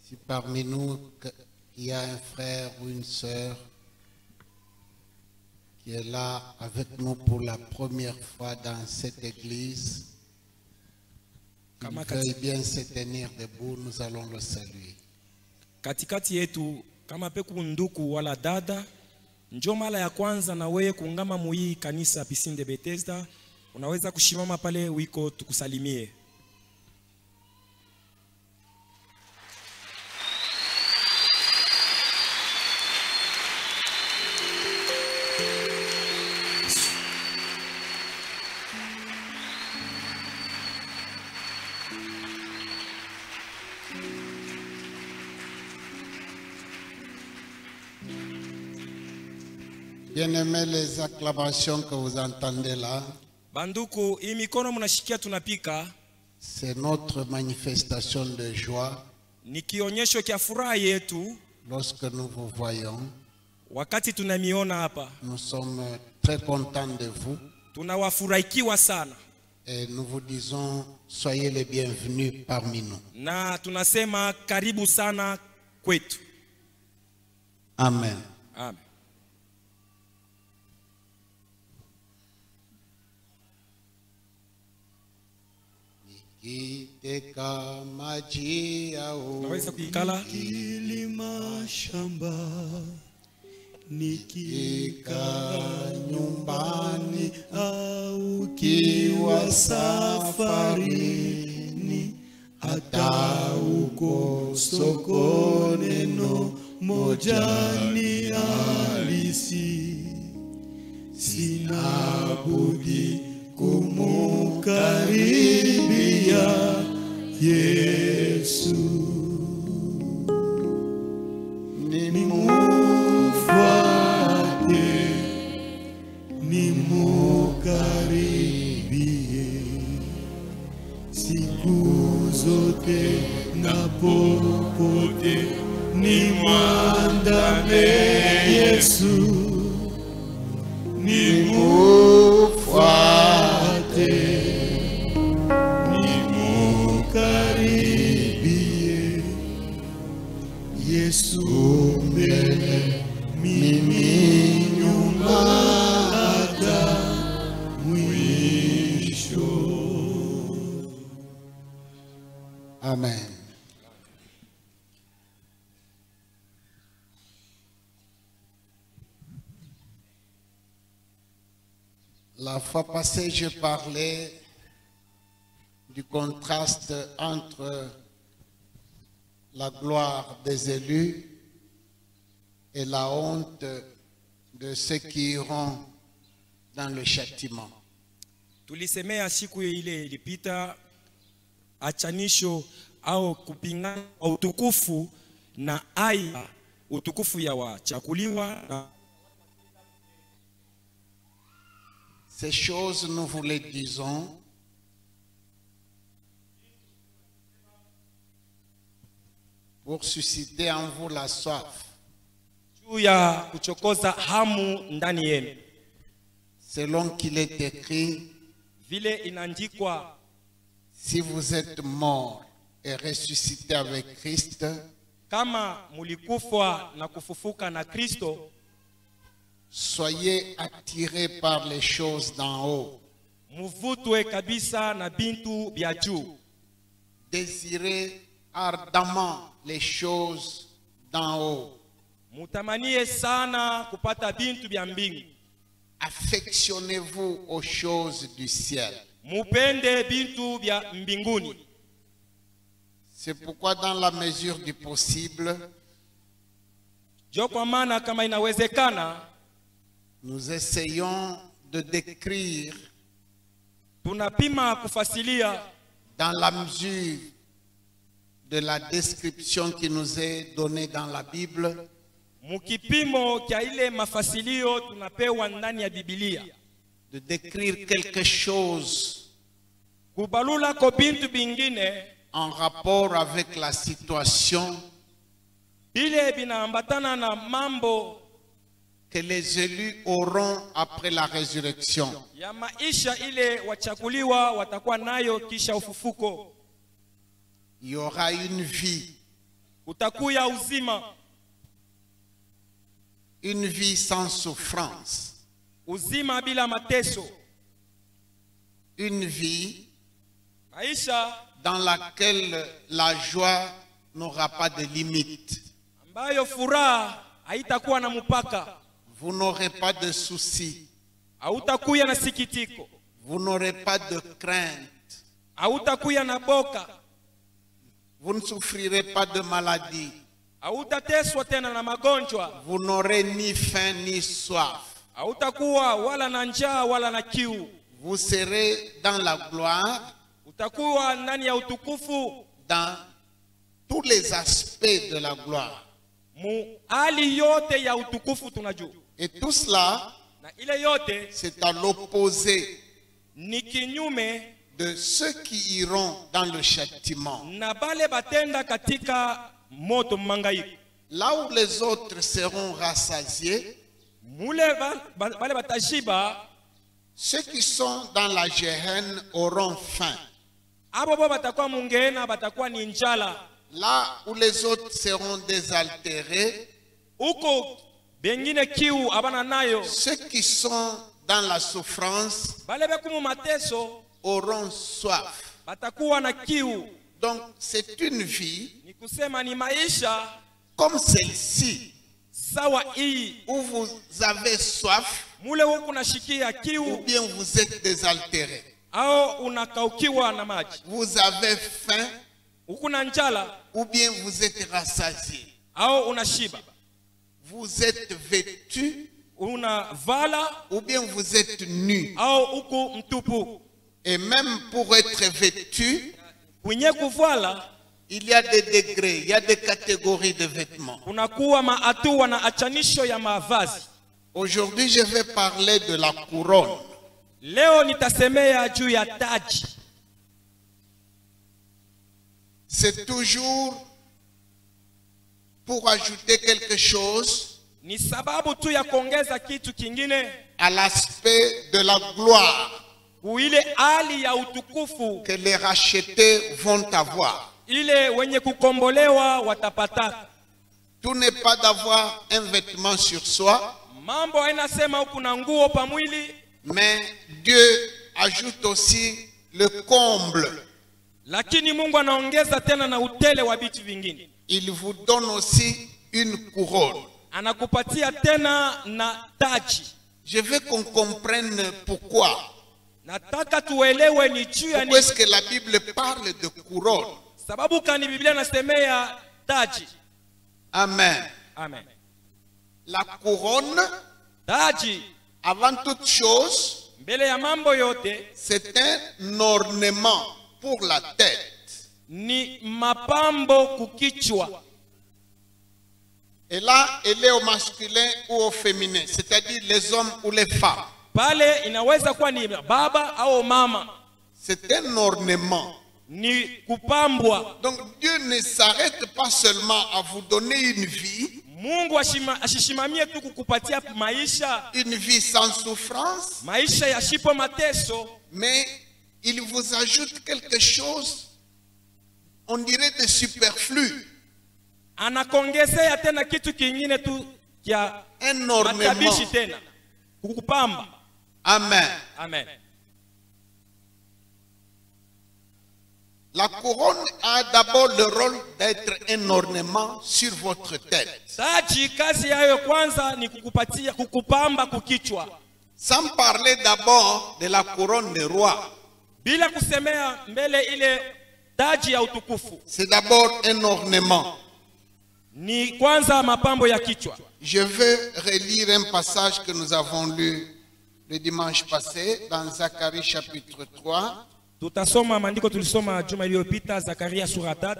Si parmi nous il y a un frère ou une sœur qui est là avec nous pour la première fois dans cette église, il veuille bien se tenir debout, nous allons le saluer. Katikati yetu kama peku nduku wala dada, njoo mara ya kwanza na wewe kuungama muhii kanisa Piscine de Bethesda, unaweza kushimama pale wiko tukusalimie. Bien-aimés, les acclamations que vous entendez là, Banduku, hii mikono mnashikia tunapika, c'est notre manifestation de joie ni kionyesho kia furaha yetu lorsque nous vous voyons. wakati tunamiona hapa. Nous sommes très contents de vous Tunawafurahikiwa sana et nous vous disons soyez les bienvenus parmi nous. na tunasema karibu sana kwetu. Amen. Amen. Nikiteka maji ya Unaweza kuikala. Kilima shamba nikikaa nyumbani au kiwa safarini, hata uko soko neno moja ni halisi, sina budi kumukaribia Yesu. Nimufuate, nimukaribie, siku zote na popote, nimwandame Yesu. Nimufuate, nimukaribie, Yesu mbele, mimi nyuma hata mwisho. Amen. La fois passée, je parlais du contraste entre la gloire des élus et la honte de ceux qui iront dans le châtiment. Tulisemea siku ile ilipita achanisho au kupingana kwa utukufu na aya utukufu ya wachakuliwa na Ces choses, nous vous les disons pour susciter en vous la soif, juu ya kuchokoza hamu ndani yenu, selon qu'il est écrit, vile inaandikwa, si vous êtes morts et ressuscités avec Christ, kama mulikufa na kufufuka na Kristo, soyez attirés par les choses d'en haut. muvutwe kabisa na bintu bya juu. Désirez ardemment les choses d'en haut. Mutamanie sana kupata bintu bya mbingu. Affectionnez-vous aux choses du ciel. Mupende bintu bya mbinguni. C'est pourquoi dans la mesure du possible, Jo kwa maana kama inawezekana, nous essayons de décrire tunapima kufasilia dans la mesure de la description qui nous est donnée dans la Bible, mukipimo kya ile mafasilio tunapewa ndani ya Biblia, de décrire quelque chose kubalula ko bintu bingine en rapport avec la situation bile binaambatana na mambo que les élus auront après la résurrection. ya maisha ile wachakuliwa watakuwa nayo kisha ufufuko. Il y aura une vie kutakuya uzima, une vie sans souffrance, uzima bila mateso, une vie maisha dans laquelle la joie n'aura pas de limite. ambayo furaha haitakuwa na mpaka, Vous n'aurez pas de soucis, hautakuya na sikitiko, vous n'aurez pas de crainte, hautakuya na boka, vous ne souffrirez pas de maladie, hautateswa tena na magonjwa, vous n'aurez ni faim ni soif. hautakuwa wala na njaa wala na kiu, Vous serez dans la gloire, utakuwa ndani ya utukufu dans tous les aspects de la gloire. mu hali yote ya utukufu tunajua. Et tout cela, Na ile yote c'est à l'opposé ni kinyume de ceux qui iront dans le châtiment. na bale batenda katika moto mangaiko. Là où les autres seront rassasiés, Mule bale batashiba, ceux qui sont dans la Géhenne auront faim. abo bo batakuwa mungena, batakuwa ni njala. Là où les autres seront désaltérés, Uko bengine kiu abana nayo, ceux qui sont dans la souffrance bale bekumu mateso auront soif. batakuwa na kiu. Donc c'est une vie Ni kusema ni maisha comme celle-ci, sawa hii, où vous avez soif mule huku nashikia ou kiu bien vous êtes désaltéré. au unakaukiwa na maji, Vous avez faim huku na njala ou bien vous êtes rassasié. au unashiba, Vous êtes vêtu unavala ou bien vous êtes nu. au huku mtupu. Et même pour être vêtu, Kwenye kuvala il y a des degrés, il y a des catégories de vêtements. kunakuwa maatua na achanisho ya mavazi. Aujourd'hui, je vais parler de la couronne. Leo nitasemea juu ya taji. C'est toujours pour ajouter quelque chose Ni sababu tu ya kuongeza kitu kingine à l'aspect de la gloire kuile hali ya utukufu que les rachetés vont avoir. ile wenye kukombolewa watapata. Tout n'est pas d'avoir un vêtement sur soi, Mambo haina sema huku na nguo pa mwili, mais Dieu ajoute aussi le comble. lakini Mungu anaongeza tena na utele wa vitu vingine. Il vous donne aussi une couronne. Anakupatia tena na taji. Je veux qu'on comprenne pourquoi. Nataka tuelewe ni juu ya Pourquoi nini. est-ce que la Bible parle de couronne? Sababu kani Biblia nasemea taji. Amen. Amen. La couronne, Taji avant toute chose, mbele ya mambo yote c'est un ornement pour la tête. ni mapambo kukichwa. Et là, elle est au masculin ou au féminin, c'est-à-dire les hommes ou les femmes. Pale inaweza kuwa ni baba au mama. C'est un ornement. Ni kupambwa. Donc Dieu ne s'arrête pas seulement à vous donner une vie, Mungu ashishimamie tu kukupatia maisha, une vie sans souffrance, maisha yashipo mateso, mais il vous ajoute quelque chose, on dirait de superflu, anakongezea tena kitu kingine tu kia un matabishi ornement. tena kukupamba. Amen. Amen. La couronne a d'abord le rôle d'être un ornement sur votre tête. Taji kazi yayo kwanza ni kukupatia kukupamba kukichwa, Sans parler d'abord de la couronne des rois. bila kusemea mbele ile taji ya utukufu. C'est d'abord un ornement. Ni kwanza mapambo ya kichwa. Je veux relire un passage que nous avons lu le dimanche passé dans Zacharie chapitre 3. Tutasoma maandiko tulisoma juma iliyopita, Zakaria sura 3.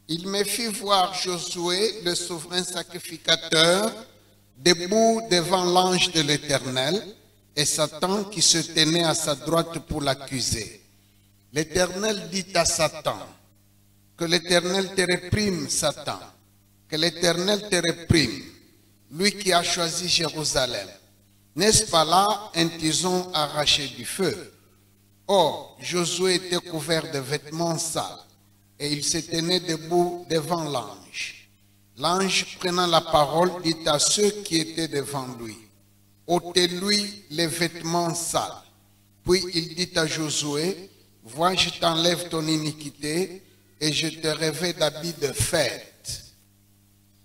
Il me fit voir Josué, le souverain sacrificateur, debout devant l'ange de l'Éternel, et Satan qui se tenait à sa droite pour l'accuser. L'Éternel dit à Satan, que l'Éternel te réprime, Satan, que l'Éternel te réprime. lui qui a choisi Jérusalem. N'est-ce pas là un tison arraché du feu? Or, Josué était couvert de vêtements sales, et il se tenait debout devant l'ange. L'ange, prenant la parole, dit à ceux qui étaient devant lui, ôtez-lui les vêtements sales. Puis il dit à Josué, vois, je t'enlève ton iniquité, et je te revêts d'habits de fête.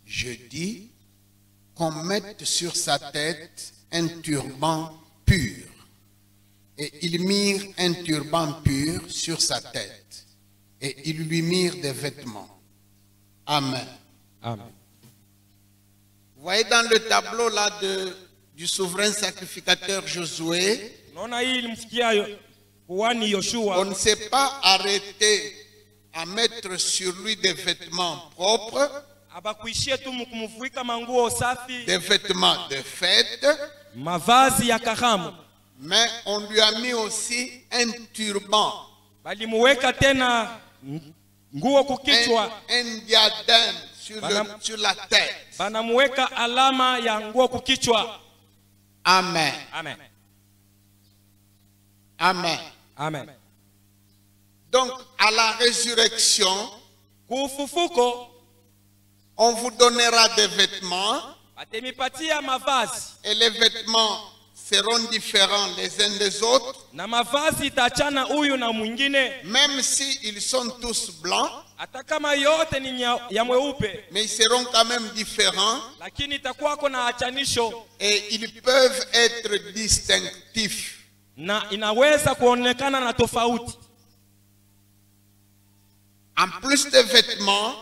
Je dis qu'on mette sur sa tête un turban pur. Et ils mirent un turban pur sur sa tête. Et ils lui mirent des vêtements. Amen. Amen. Vous voyez dans le tableau là du souverain sacrificateur Josué, Naona hii ilimfikia kuhani on Yoshua, ne s'est pas arrêté à mettre sur lui des vêtements propres, abakuishie tu kumfuika manguo safi, des vêtements de fête, mavazi ya karamu, mais on lui a mis aussi un turban, balimuweka tena nguo kukichwa, un diadème sur la tête. banamuweka alama ya nguo kukichwa. Amen. Amen. Amen. Amen. Donc, à la résurrection, Kufufuko on vous donnera des vêtements batemipatia mavazi, et les vêtements seront différents les uns des autres, na mavazi itachana huyu na mwingine, même s'ils sont tous blancs, hata kama yote ni ya mweupe, mais ils seront quand même différents lakini itakuwako na achanisho et ils peuvent être distinctifs. na inaweza kuonekana na tofauti. En plus des vêtements,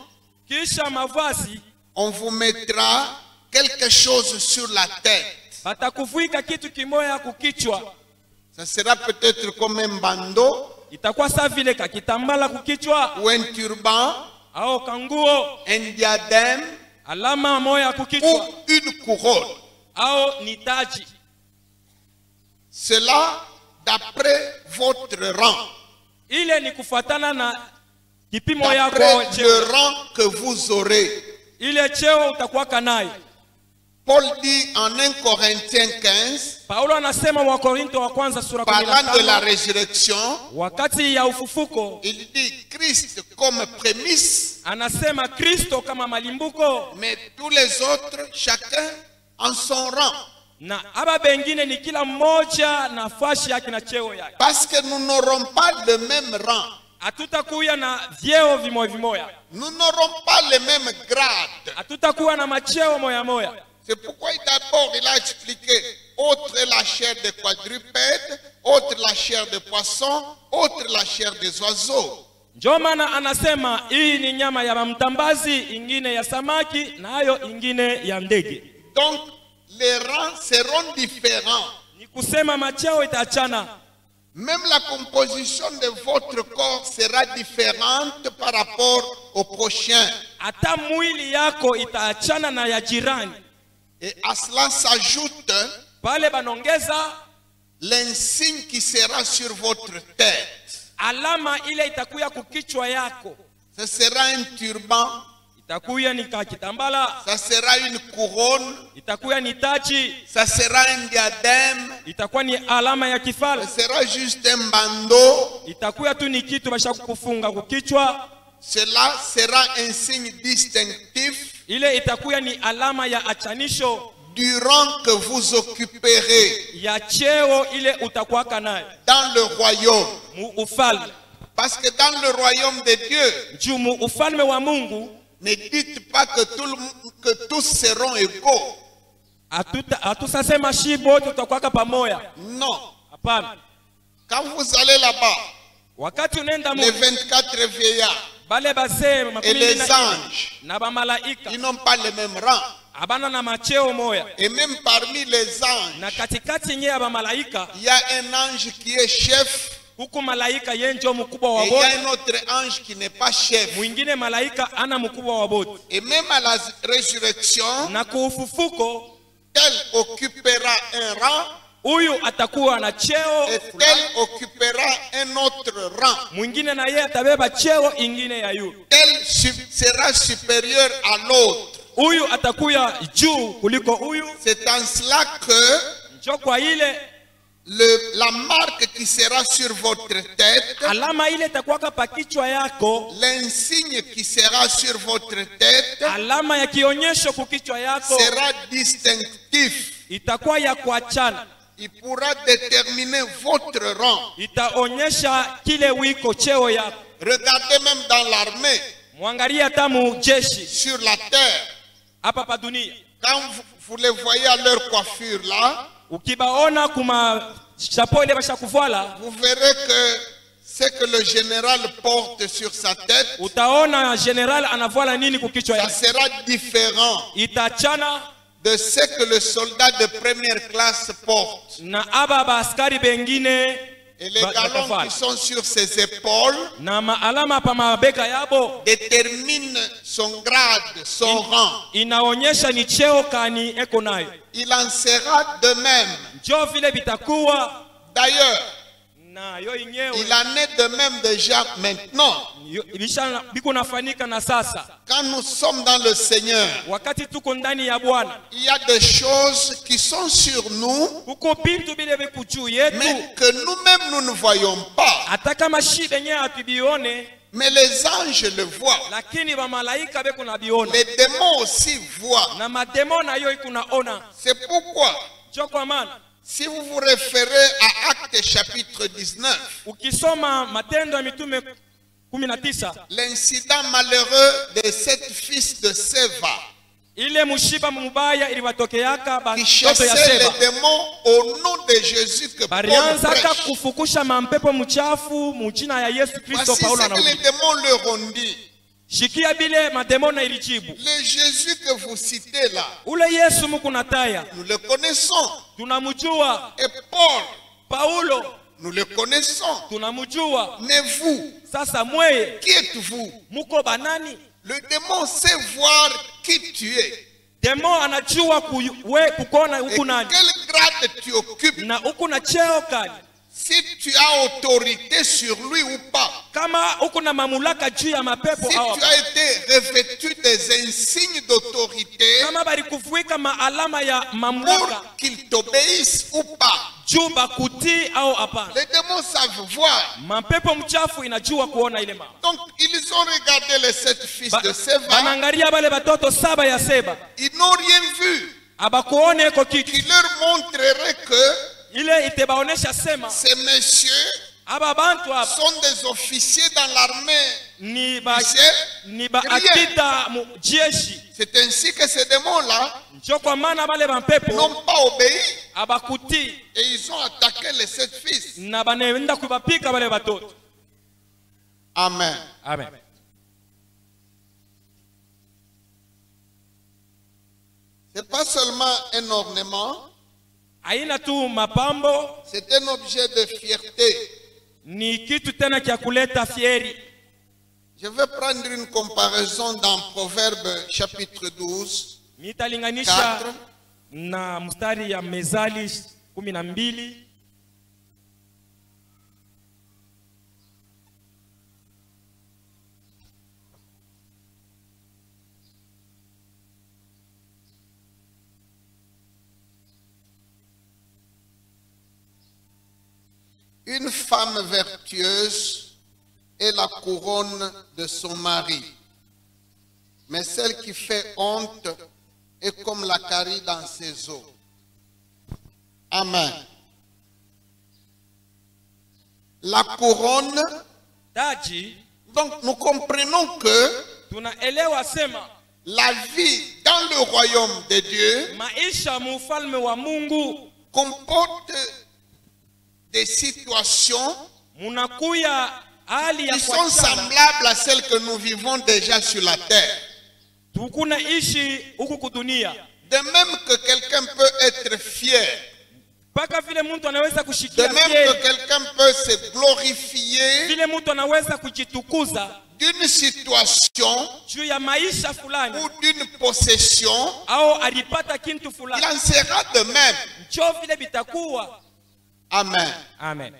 Kisha mavazi on vous mettra quelque chose sur la tête. batakufuika kitu kimoya kukichwa, Ça sera peut-être comme un bandeau itakuwa sawa vile kakitambala kukichwa ou un turban, au kanguo, un diadème alama moya ou kukichwa une couronne. au ni taji. Cela d'après votre rang, Ile ni kufuatana na kipimo yako d'après cheo, le rang que vous aurez. ile cheo utakuwa kanayo. Paul dit en 1 Corinthiens 15, Paulo anasema wa Korinto wa kwanza sura parlant de la 15, résurrection, wakati ya ufufuko il dit Christ comme prémisse, anasema Kristo kama malimbuko, mais tous les autres, chacun en son rang. na aba bengine ni kila mmoja nafasi yake na cheo yake. Parce que nous n'aurons pas le même rang. Hatutakuwa na vyeo vimoya vimoya, Nous n'aurons pas le même grade. hatutakuwa na macheo moya moya. C'est pourquoi d'abord il a expliqué, autre la chair des quadrupèdes, autre la chair des poissons, autre la chair des oiseaux. Ndio maana anasema hii ni nyama ya mtambazi, ingine ya samaki, na hayo ingine ya ndege. Donc les rangs seront différents. Ni kusema macheo itaachana. Même la composition de votre corps sera différente par rapport au prochain. Hata mwili yako itaachana na ya jirani. Et à cela s'ajoute Pale banongeza l'insigne qui sera sur votre tête. alama ile itakuya kukichwa yako. Ce sera un turban, Itakuya ni kitambala, ça sera une couronne, itakuya ni taji, ça sera un diadème, itakuwa ni alama ya ce kifalme, sera juste un bandeau. itakuya tu ni kitu basha kufunga kukichwa. Cela sera un signe distinctif Ile itakuya ni alama ya achanisho du rang que vous occuperez ya cheo ile utakuwa nayo dans le royaume. mu ufalme. Parce que dans le royaume de Dieu, Juu mu ufalme wa Mungu ne dites pas que, que tous seront égaux. hatusasema shibo tutakuwa pamoja. Non. Hapana. Quand vous allez là-bas, Wakati unaenda les mu 24 vieillards bale basee et les anges, na bamalaika ils n'ont pas le même rang. abana na macheo moya, Et même parmi les na anges, katikati yenye ya bamalaika il y a un ange qui est chef huku malaika yenjo mkubwa wa et il y a bote, un autre ange qui n'est pas chef. mwingine malaika ana mkubwa wa bote. Et même à la résurrection, Na kuufufuko tel occupera un rang huyu atakuwa na cheo et tel occupera un autre rang. mwingine, na yeye atabeba cheo ingine ya yule. Tel sera supérieur à l'autre. huyu atakuya juu kuliko huyu. C'est en cela que Njo kwa ile la marque qui sera sur votre tête, alama ile itakuwaka pa kichwa yako, l'insigne qui sera sur votre tête alama ya kionyesho kukichwa yako sera distinctif. itakuwa ya kuachana. Il pourra déterminer votre rang. Itaonyesha kile wiko cheo yako. Regardez même dans l'armée, Mwangalia tamu jeshi sur la terre, hapa pa dunia. quand vous les voyez à leur coiffure là, Ukibaona kuma chapeau ile basha kuvala, vous verrez que ce que le général porte sur sa tête, utaona general anavala nini kukichwa ça yake. sera différent Itachana de ce que le soldat de première classe porte. na aba ba askari bengine Et les galons qui sont sur ses épaules na maalama pa mabega yabo déterminent son grade, son rang. inaonyesha ni cheo kani eko nayo. Il en sera de même. Njo vile bitakuwa D'ailleurs, na yo yenyewe il en est de même déjà maintenant. ibisha biko nafanika na sasa. Quand nous sommes dans le Seigneur, Wakati tuko ndani ya Bwana, il y a des choses qui sont sur nous, kuko bintu bile biko juu yetu, mais que nous-mêmes nous ne voyons pas. hata kama shida yenyewe hatubione, Mais les anges le voient. lakini ba malaika beko na biona Les démons aussi voient. na mademo na yo iko naona. C'est pourquoi, Njo kwa maana si vous vous référez à Actes chapitre 19, ukisoma Matendo ya Mitume 19, l'incident malheureux de sept fils de Séva ile mushiba mubaya iliwatokeaka qui batoto ya chassaient Seba, les démons au nom de Jésus que Paul barianzaka prêche. kufukusha mampepo mchafu mujina ya Yesu Kristo. Voici Paulo ce que les anaongea, démons leur ont dit. shikia bile mademo na ilijibu, Le Jésus que vous citez là, ule Yesu mukunataya nous le connaissons. tunamujua, Et Paul, Paulo nous le connaissons. tunamujua. Mais vous, Sasa mweye qui êtes-vous? muko banani? Le démon sait voir qui tu es. Demo anajua kukona Et huku nani quel grade tu occupes. na huku na cheo kani, Si tu as autorité sur lui ou pas. kama huku na mamulaka juu ya mapepo Si au tu as été revêtu des insignes d'autorité kama balikufuika maalama ya mamlaka pour qu'il t'obéisse ou pas. juu bakutii au hapana. Les démons savent voir. Mapepo mchafu inajua kuona ile mama. Donc, ils ont regardé les sept fils de Séva. Banangalia bale batoto saba ya Seba, Ils n'ont rien vu abakuone eko kitu qui leur montrerait que ile itebaonesha sema ces messieurs aba bantu aba sont des officiers dans l'armée. ni ba C'est akita jeshi. C'est ainsi que ces démons-là Njo kwa maana bale bampepo n'ont pas obéi abakutii et ils ont attaqué les sept fils. na banaenda kubapika bale batoto. Amen. Amen. C'est pas seulement un ornement, Haina tu mapambo, c'est un objet de fierté. ni kitu tena kia kuleta fieri. Je vais prendre une comparaison dans Proverbe chapitre 12. Nitalinganisha na mstari ya Mezali 12. Une femme vertueuse est la couronne de son mari, mais celle qui fait honte est comme la carie dans ses os. Amen. La couronne, Taji, donc nous comprenons que tunaelewa sema la vie dans le royaume de Dieu maisha mufalme wa Mungu comporte des situations munakuya hali ya qui sont kuachana. semblables à celles que nous vivons déjà sur la terre. Tukuna ishi huku kudunia. De même que quelqu'un peut être fier, Paka vile mtu anaweza de kushikia même que fieri, quelqu'un peut se glorifier vile mtu anaweza kujitukuza d'une situation juu ya maisha fulani ou d'une possession, au alipata kintu il fulani, en sera de même. njo vile bitakuwa. Amen. Amen.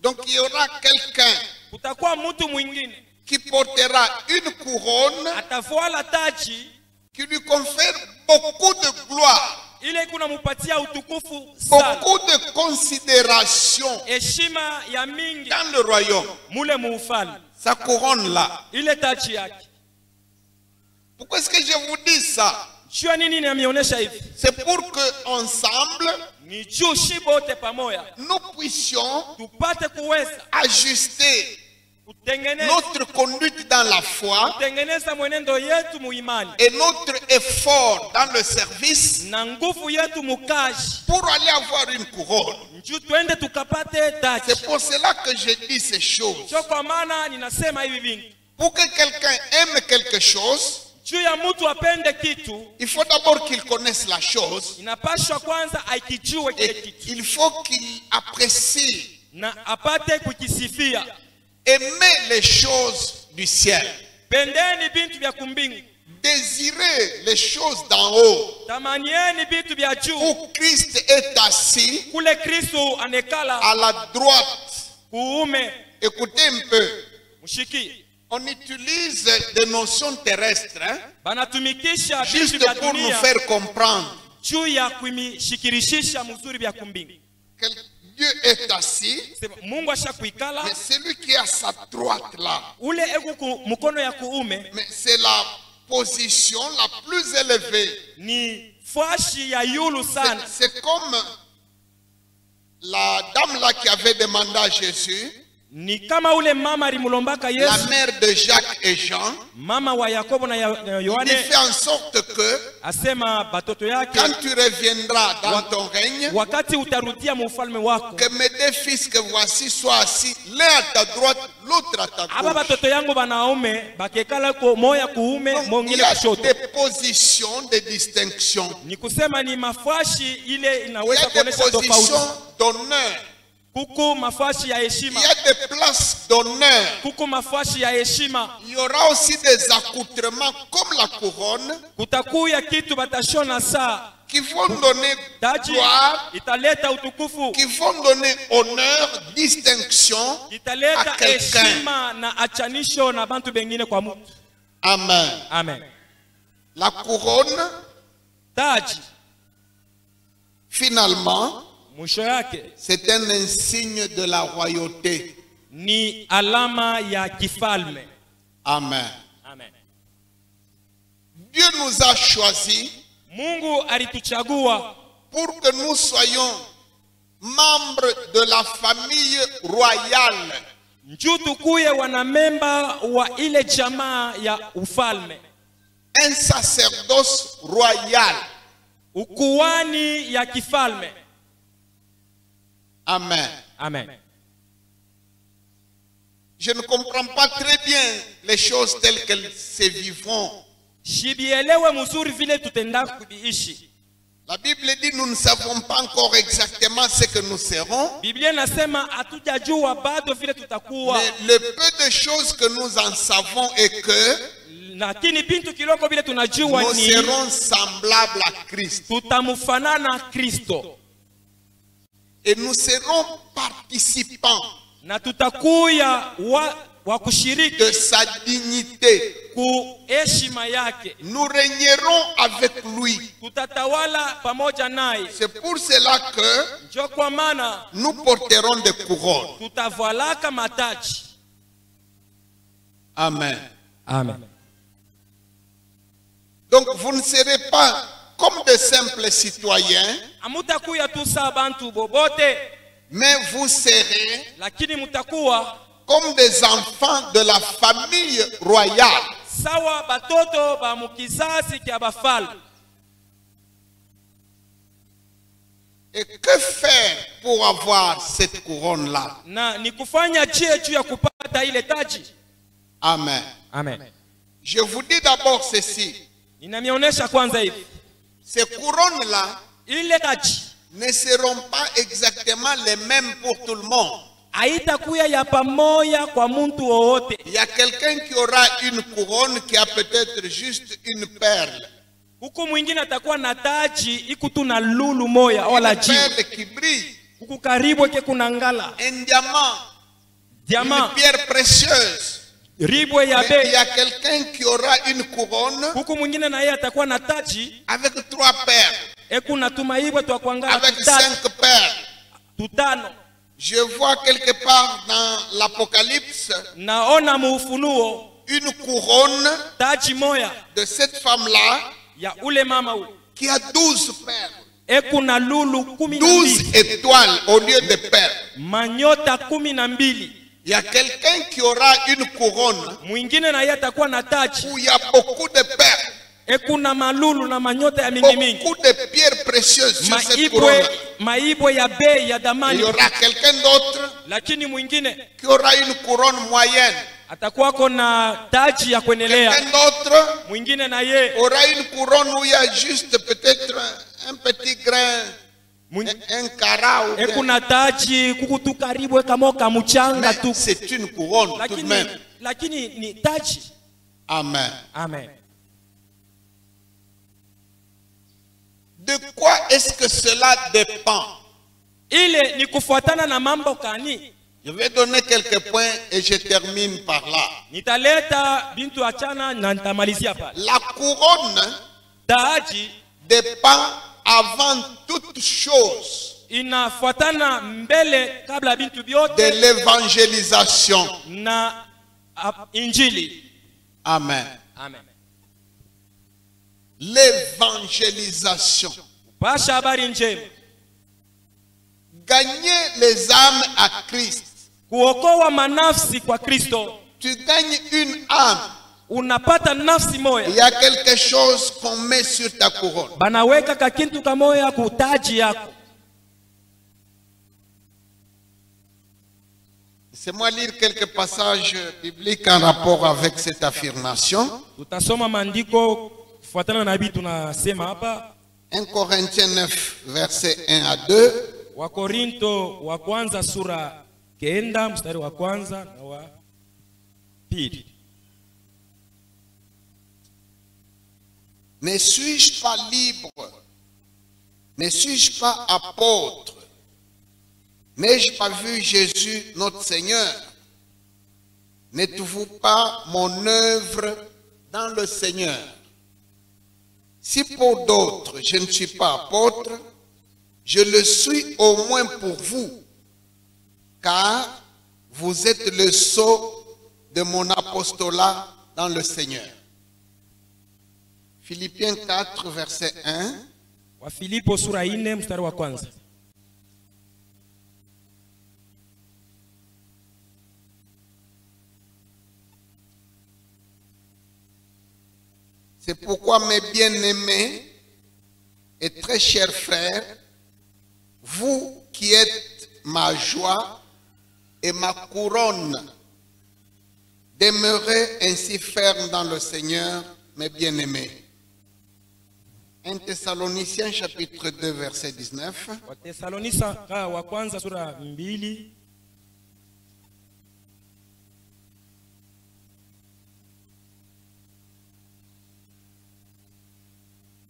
Donc il y aura quelqu'un Kutakuwa mtu mwingine qui portera une couronne atavala taji qui lui confère beaucoup de gloire, ile kuna mupatia utukufu sana, beaucoup de considération heshima ya mingi dans le royaume. mule muufalme, Sa couronne là. ile taji yake. Pourquoi est-ce que je vous dis ça? Jua nini nimeonyesha hivi? C'est pour que ensemble Ni juu shibote pamoja nous puissions tupate kuweza ajuster kutengeneza notre conduite dans la foi kutengeneza mwenendo yetu muimani et notre effort dans le service na nguvu yetu mukaji, pour aller avoir une couronne. njoo twende tukapate taji. C'est pour cela que je dis ces choses. Sio kwa maana ninasema hivi vingi. Pour que quelqu'un aime quelque chose, Juu ya mtu apende kitu, il faut d'abord qu'il connaisse la chose inapaswa kwanza aikijue kile et kitu il faut qu'il apprécie, na apate kukisifia. aimer les choses du ciel, Pendeni bintu vya kumbingu, désirer les choses d'en haut, tamanieni bintu vya juu, où Christ est assis kule Kristo anekala à la droite. kuume. Écoutez un peu, Mshiki on utilise des notions terrestres hein, banatumikisha bintu juste vya pour nous dunia faire comprendre juu ya kumishikirishisha mzuri vya kumbingu. que Dieu est assis, Sema, Mungu ashakuikala, mais celui qui est à sa droite là, ule eko mkono ya kuume mais c'est la position la plus élevée. ni fashi ya yulu sana. C'est comme la dame là qui avait demandé à Jésus, Ni kama ule mama alimulombaka la Yesu, mère de Jacques et Jean, mama wa Yakobo na il Yohane, fait en sorte que asema batoto yake, quand tu reviendras dans ton règne, wakati utarudia mufalme wako, que mes deux fils que voici soient assis, l'un à ta droite, l'autre à ta aba gauche. batoto yangu banaume bakekala ko moya kuume Donc, il mwingine y a kushoto. des positions de distinction. Ni kusema ni mafashi ile Il y inaweza a des kuonesha tofauti. positions d'honneur. Kuku mafashi ya Il heshima, y a des places d'honneur. kuku mafashi ya heshima. Il y aura aussi des accoutrements comme la couronne Kutakuya kitu batashona saa qui vont donner taji gloire, italeta utukufu, qui vont donner honneur, distinction à italeta quelqu'un. heshima na achanisho na bantu bengine kwa mtu. Amen. Amen. La couronne, Taji finalement, mwisho yake c'est un insigne de la royauté. ni alama ya kifalme. Amen. Amen. Dieu nous a choisis Mungu alituchagua pour que nous soyons membres de la famille royale. njuu tukuye wanamemba wa ile jamaa ya ufalme, Un sacerdoce royal. ukuani ya kifalme. Amen. Amen. Je ne comprends pas très bien les choses telles qu'elles se vivront. Shibielewe mzuri vile tutenda kuishi. La Bible dit nous ne savons pas encore exactement ce que nous serons. Biblia inasema hatujajua bado vile tutakuwa, Mais le peu de choses que nous en savons est que lakini bintu kiloko vile tunajua nous ni serons semblables à Christ. tutamfanana Kristo Et nous serons participants na tutakuya wa kushiriki de sa dignité. ku heshima yake, Nous régnerons avec lui. tutatawala pamoja naye. C'est pour cela que Njo kwa maana nous porterons des couronnes. tutavalaka mataji. Amen. Amen. Donc vous ne serez pas comme de simples citoyens, Amutakuya tu saa bantu bobote, mais vous serez lakini mutakuwa comme des enfants de la famille royale. sawa batoto ba mukizasi kya bafalme. Et que faire pour avoir cette couronne-là? Na ni kufanya je juu ya kupata ile taji. Amen. Amen. Je vous dis d'abord ceci. Ninamionyesha kwanza hivi, Ces couronnes-là ile taji ne seront pas exactement les mêmes pour tout le monde. haitakuya ya pamoja kwa muntu wowote. Il y a quelqu'un qui aura une couronne qui a peut-être juste une perle. Huku mwingine atakuwa na taji ikutu na lulu moya wala Une jiwe. perle qui brille. Huku karibu yake kuna ngala, Un diamant. diamant, Une pierre précieuse. ribwe ya Mais il y bei. a quelqu'un qui aura une couronne Huku mwingine na yeye atakuwa na taji avec 3 perles, ekuna tumaibwe twakwangala avec tutatu 5 perles. tutano. Je vois quelque part dans l'Apocalypse Naona muufunuo une couronne taji moya de cette femme-là ya ule mama ule qui a 12 perles. ekuna lulu 12 12 étoiles au lieu de perles. manyota 12. Il y a quelqu'un qui aura une couronne Mwingine na yeye atakuwa na taji où il y a beaucoup de perles, ekuna malulu na manyota ya mingi mingi, beaucoup de pierres précieuses sur cette couronne. maibwe ya bei ya Il damani. y aura quelqu'un d'autre Lakini mwingine qui aura une couronne moyenne. atakuwa na taji ya kuendelea. Quelqu'un d'autre Mwingine na yeye aura une couronne où il y a juste peut-être un petit grain, un carat ou bien. ekuna taji kukutu karibu kamoka mchanga Mais tu, c'est une couronne tout de même. lakini ni taji. Amen. Amen. De quoi est-ce que cela dépend? Ile ni kufuatana na mambo kani. Je vais donner quelques points et je termine par là. Nitaleta bintu achana na nitamalizia pale. La couronne Taji dépend avant toute chose inafuatana mbele kabla bintu byote de l'évangélisation. na injili. Amen. Amen. L'évangélisation. Pasha habari njema. Gagner les âmes à Christ. Kuokoa manafsi kwa Kristo. Tu gagnes une âme. Unapata nafsi moya. Il y a quelque chose qu'on met sur ta couronne. Banaweka kakintu kamoya kutaji yako. Laissez-moi lire quelques passages bibliques en rapport avec cette affirmation. Tutasoma maandiko kufuatana na bitu tunasema hapa. 1 Corinthiens 9, versets 1 à 2. Wakorinto wa kwanza sura 9 mstari wa kwanza na wa pili. Ne suis-je pas libre? Ne suis-je pas apôtre? N'ai-je pas vu Jésus notre Seigneur? N'êtes-vous pas mon œuvre dans le Seigneur? Si pour d'autres je ne suis pas apôtre, je le suis au moins pour vous, car vous êtes le sceau de mon apostolat dans le Seigneur. Philippiens 4, verset 1. Wa Filipo sura 4 mstari wa kwanza. C'est pourquoi mes bien-aimés et très chers frères, vous qui êtes ma joie et ma couronne, demeurez ainsi fermes dans le Seigneur, mes bien-aimés. 1 Thessaloniciens chapitre 2 verset 19. Wa Thessalonisa wa kwanza sura 2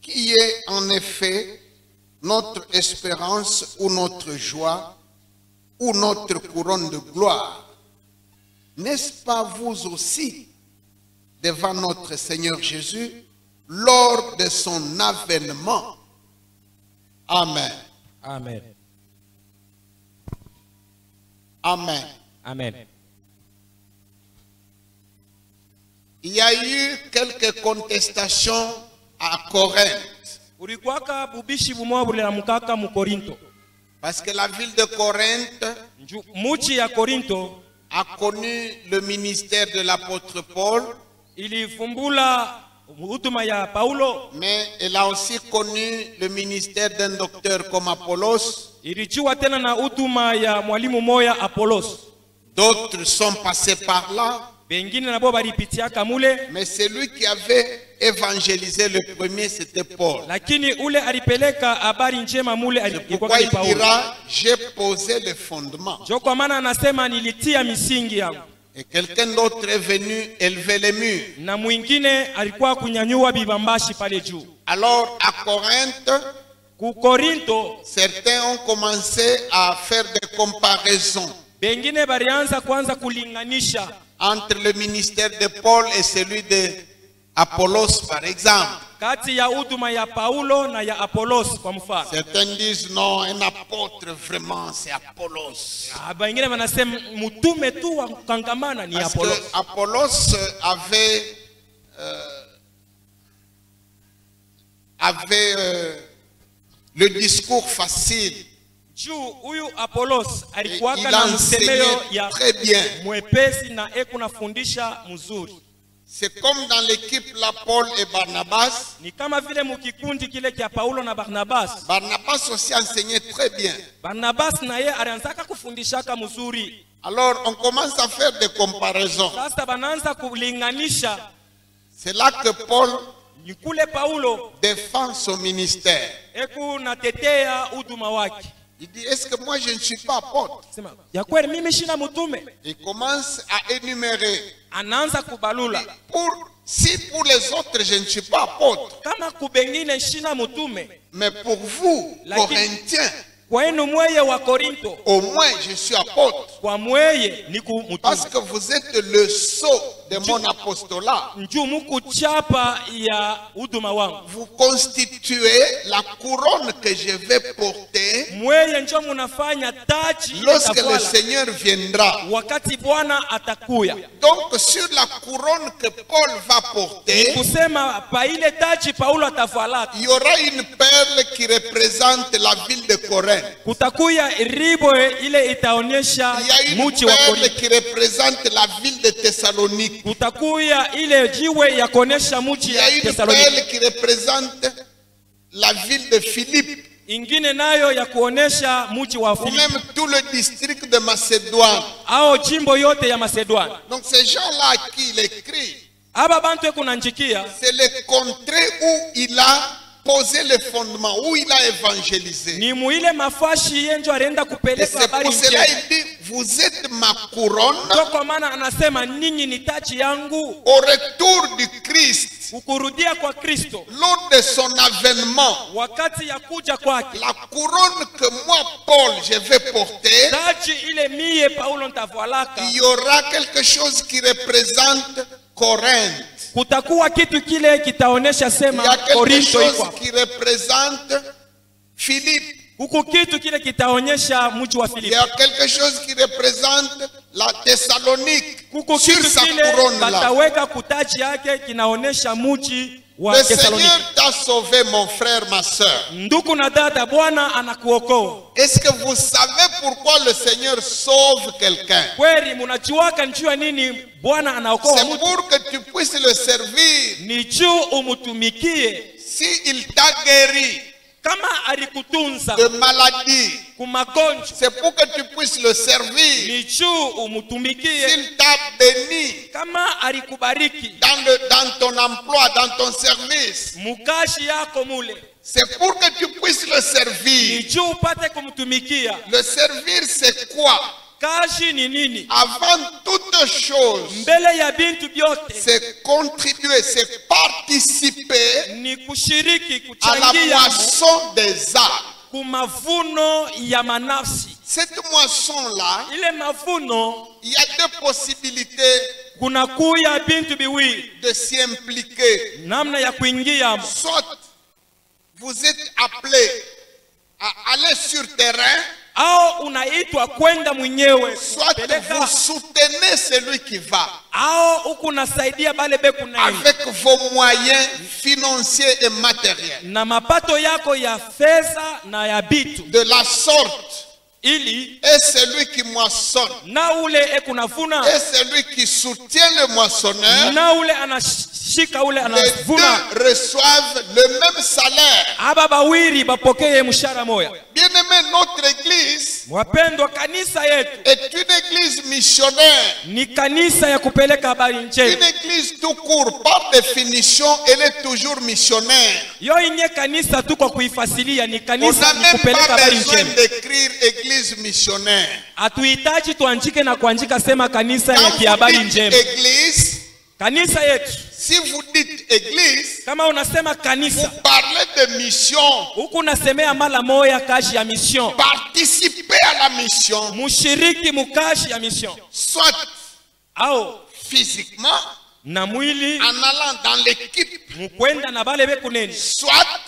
Qui est en effet notre espérance ou notre joie ou notre couronne de gloire? N'est-ce pas vous aussi, devant notre Seigneur Jésus, lors de son avènement? Amen. Amen. Amen. Amen. Il y a eu quelques contestations à Corinthe. Ulikuwaka bubishi bumwa buliamukaka mu Korinto. Parce que la ville de Corinthe Muji ya Korinto a connu le ministère de l'apôtre Paul, ilifumbula huduma ya Paulo, mais elle a aussi connu le ministère d'un docteur comme Apollos. ilijua tena na huduma ya mwalimu moya Apolos. D'autres sont passés par là, Bengine nabo balipitiaka mule, mais celui qui avait évangélisé le premier, c'était Paul. lakini ule alipeleka habari njema mule C'est alikuwa pourquoi ni il Paulo. dira, j'ai posé les fondements. Jo kwa maana anasema nilitia misingi yangu. Et quelqu'un d'autre est venu élever les murs. Na mwingine alikuwa kunyanyua bibambashi pale juu. Alors à Corinthe, Ku Korinto certains ont commencé à faire des comparaisons. bengine balianza kwanza kulinganisha. entre le ministère de Paul et celui de Apollos, par exemple. kati ya huduma ya Paulo na ya Apolos kwa mfano. Certains disent non, un apôtre vraiment c'est Apollos. Bengine wanasema mtume tu wa kukangamana ni Parce Apolos. que Apollos avait le discours facile. Juu huyu Apolos alikuwa Il na msemeo enseignait ya très bien. mwepesi na kunafundisha mzuri. C'est comme dans l'équipe là, Paul et Barnabas. Ni kama vile mukikundi kile kia Paulo na Barnabas. Barnabas aussi enseignait très bien. Barnabas na ye alianzaka kufundishaka mzuri. Alors on commence à faire des comparaisons. Sasa banaanza kulinganisha. C'est là que Paul Ni kule Paulo défend son ministère. natetea huduma wake. Il dit, est-ce que moi je ne suis pas apôtre? Sema, ya kweli mimi shina mtume. Il commence à énumérer. Anaanza kubalula. Si pour les autres je ne suis pas apôtre, Kama kubengine shina mtume. mais pour vous, Corinthiens, Kwenu mweye wa Korinto. au moins je suis apôtre. Kwa mweye ni mtume. Parce que vous êtes le sceau de mon apostolat. Njoo muku chapa ya huduma wangu. Vous constituez la couronne que je vais porter Mweye njoo munafanya taji lorsque le Seigneur viendra. wakati Bwana atakuya. Donc sur la couronne que Paul va porter, Kusema pa ile taji Paulo atavalaka. il y aura une perle qui représente la ville de Corinthe. Kutakuya ribo ile itaonyesha Il y a une mji wa perle Korinto. qui représente la ville de Thessalonique. Kutakuya ile jiwe ya kuonesha Il mji y a ya une Thessaloniki. perle qui représente la ville de Philippe. Ingine nayo ya kuonesha mji wa Ou Filipi. même tout le district de Macédoine. Ao jimbo yote ya Macedoine. Donc ces gens-là à qui il écrit, Aba bantu kunanjikia c'est les contrées où il a posé le fondement, où il a évangélisé. ni muile mafashi yenjo alienda Et kupeleka c'est habari pour cela njema. il dit, vous êtes ma couronne. Kwa maana anasema ninyi ni taji yangu. Au retour du Christ, Ukurudia kwa Kristo. lors de son avènement, Wakati ya kuja kwake. la couronne que moi, Paul, je vais porter, Taji ile mie Paulo ntavalaka. il y aura quelque chose qui représente Corinthe. Kutakuwa kitu kile kitaonesha Il y sema a quelque Korinto chose iko. qui représente Philippe. Huku kitu kile kitaonyesha mji wa Il y Filipi. a quelque chose qui représente la Thessalonique. Kuko Sur kitu sa kile couronne là. bataweka kutaji yake kinaonesha mji wa Le Thessaloniki. Seigneur t'a sauvé, mon frère, ma soeur. Ndugu na dada, Bwana anakuokoa. Est-ce que vous savez pourquoi le Seigneur sauve quelqu'un? Kweli mnajuaka njua nini Bwana anaokoa C'est mtu? pour que tu puisses le servir. Ni juu umutumikie. Si il t'a guéri Kama alikutunza de maladie, kumagonjwa, c'est pour que tu puisses le servir. ni juu umutumikie. S'il t'a béni Kama alikubariki dans ton emploi, dans ton service, mukashi yako mule, c'est pour que tu puisses le ni servir. juu upate kumtumikia. Le servir, c'est quoi? Kashi ni nini? Avant toute chose, Mbele ya bintu byote c'est contribuer, c'est participer ni kushiriki, à la kuchangia moisson des âmes. kumavuno ya manafsi. Cette moisson-là, Ile mavuno il y a deux possibilités kuna kuya bintu biwili de s'y impliquer. namna ya kuingia. Soit vous êtes appelé à aller sur terrain, Au unaitwa kwenda mwenyewe soit peleka, vous soutenez celui qui va au huku nasaidia bale beku naenda avec vos moyens financiers et matériels. na mapato yako ya fedha na ya bitu, De la sorte, ili et celui qui moissonne na ule ekunavuna et celui qui soutient le moissonneur, na ule anashika ule les anavuna, deux reçoivent le même salaire. aba bawiri bapokee mshahara moya. Bien-aimé, notre église Wapendwa, kanisa yetu est une église missionnaire. ni kanisa ya kupeleka habari Une njema. église tout court, par définition, elle est toujours missionnaire. Yo inye kanisa tu kwa kuifasilia ni On kanisa n'a ni même kupeleka pas habari besoin njema. d'écrire église missionnaire. Hatuhitaji tuandike na kuandika sema kanisa ya Quand kihabari vous dites njema. église, Kanisa yetu, si vous dites église, kama unasema vous kanisa, parlez de mission. huku unasemea mara moya kazi ya mission. Participez à la mission. Mushiriki mukazi ya mission. Soit Au physiquement, na mwili en allant dans l'équipe, mukwenda na bale be kunene soit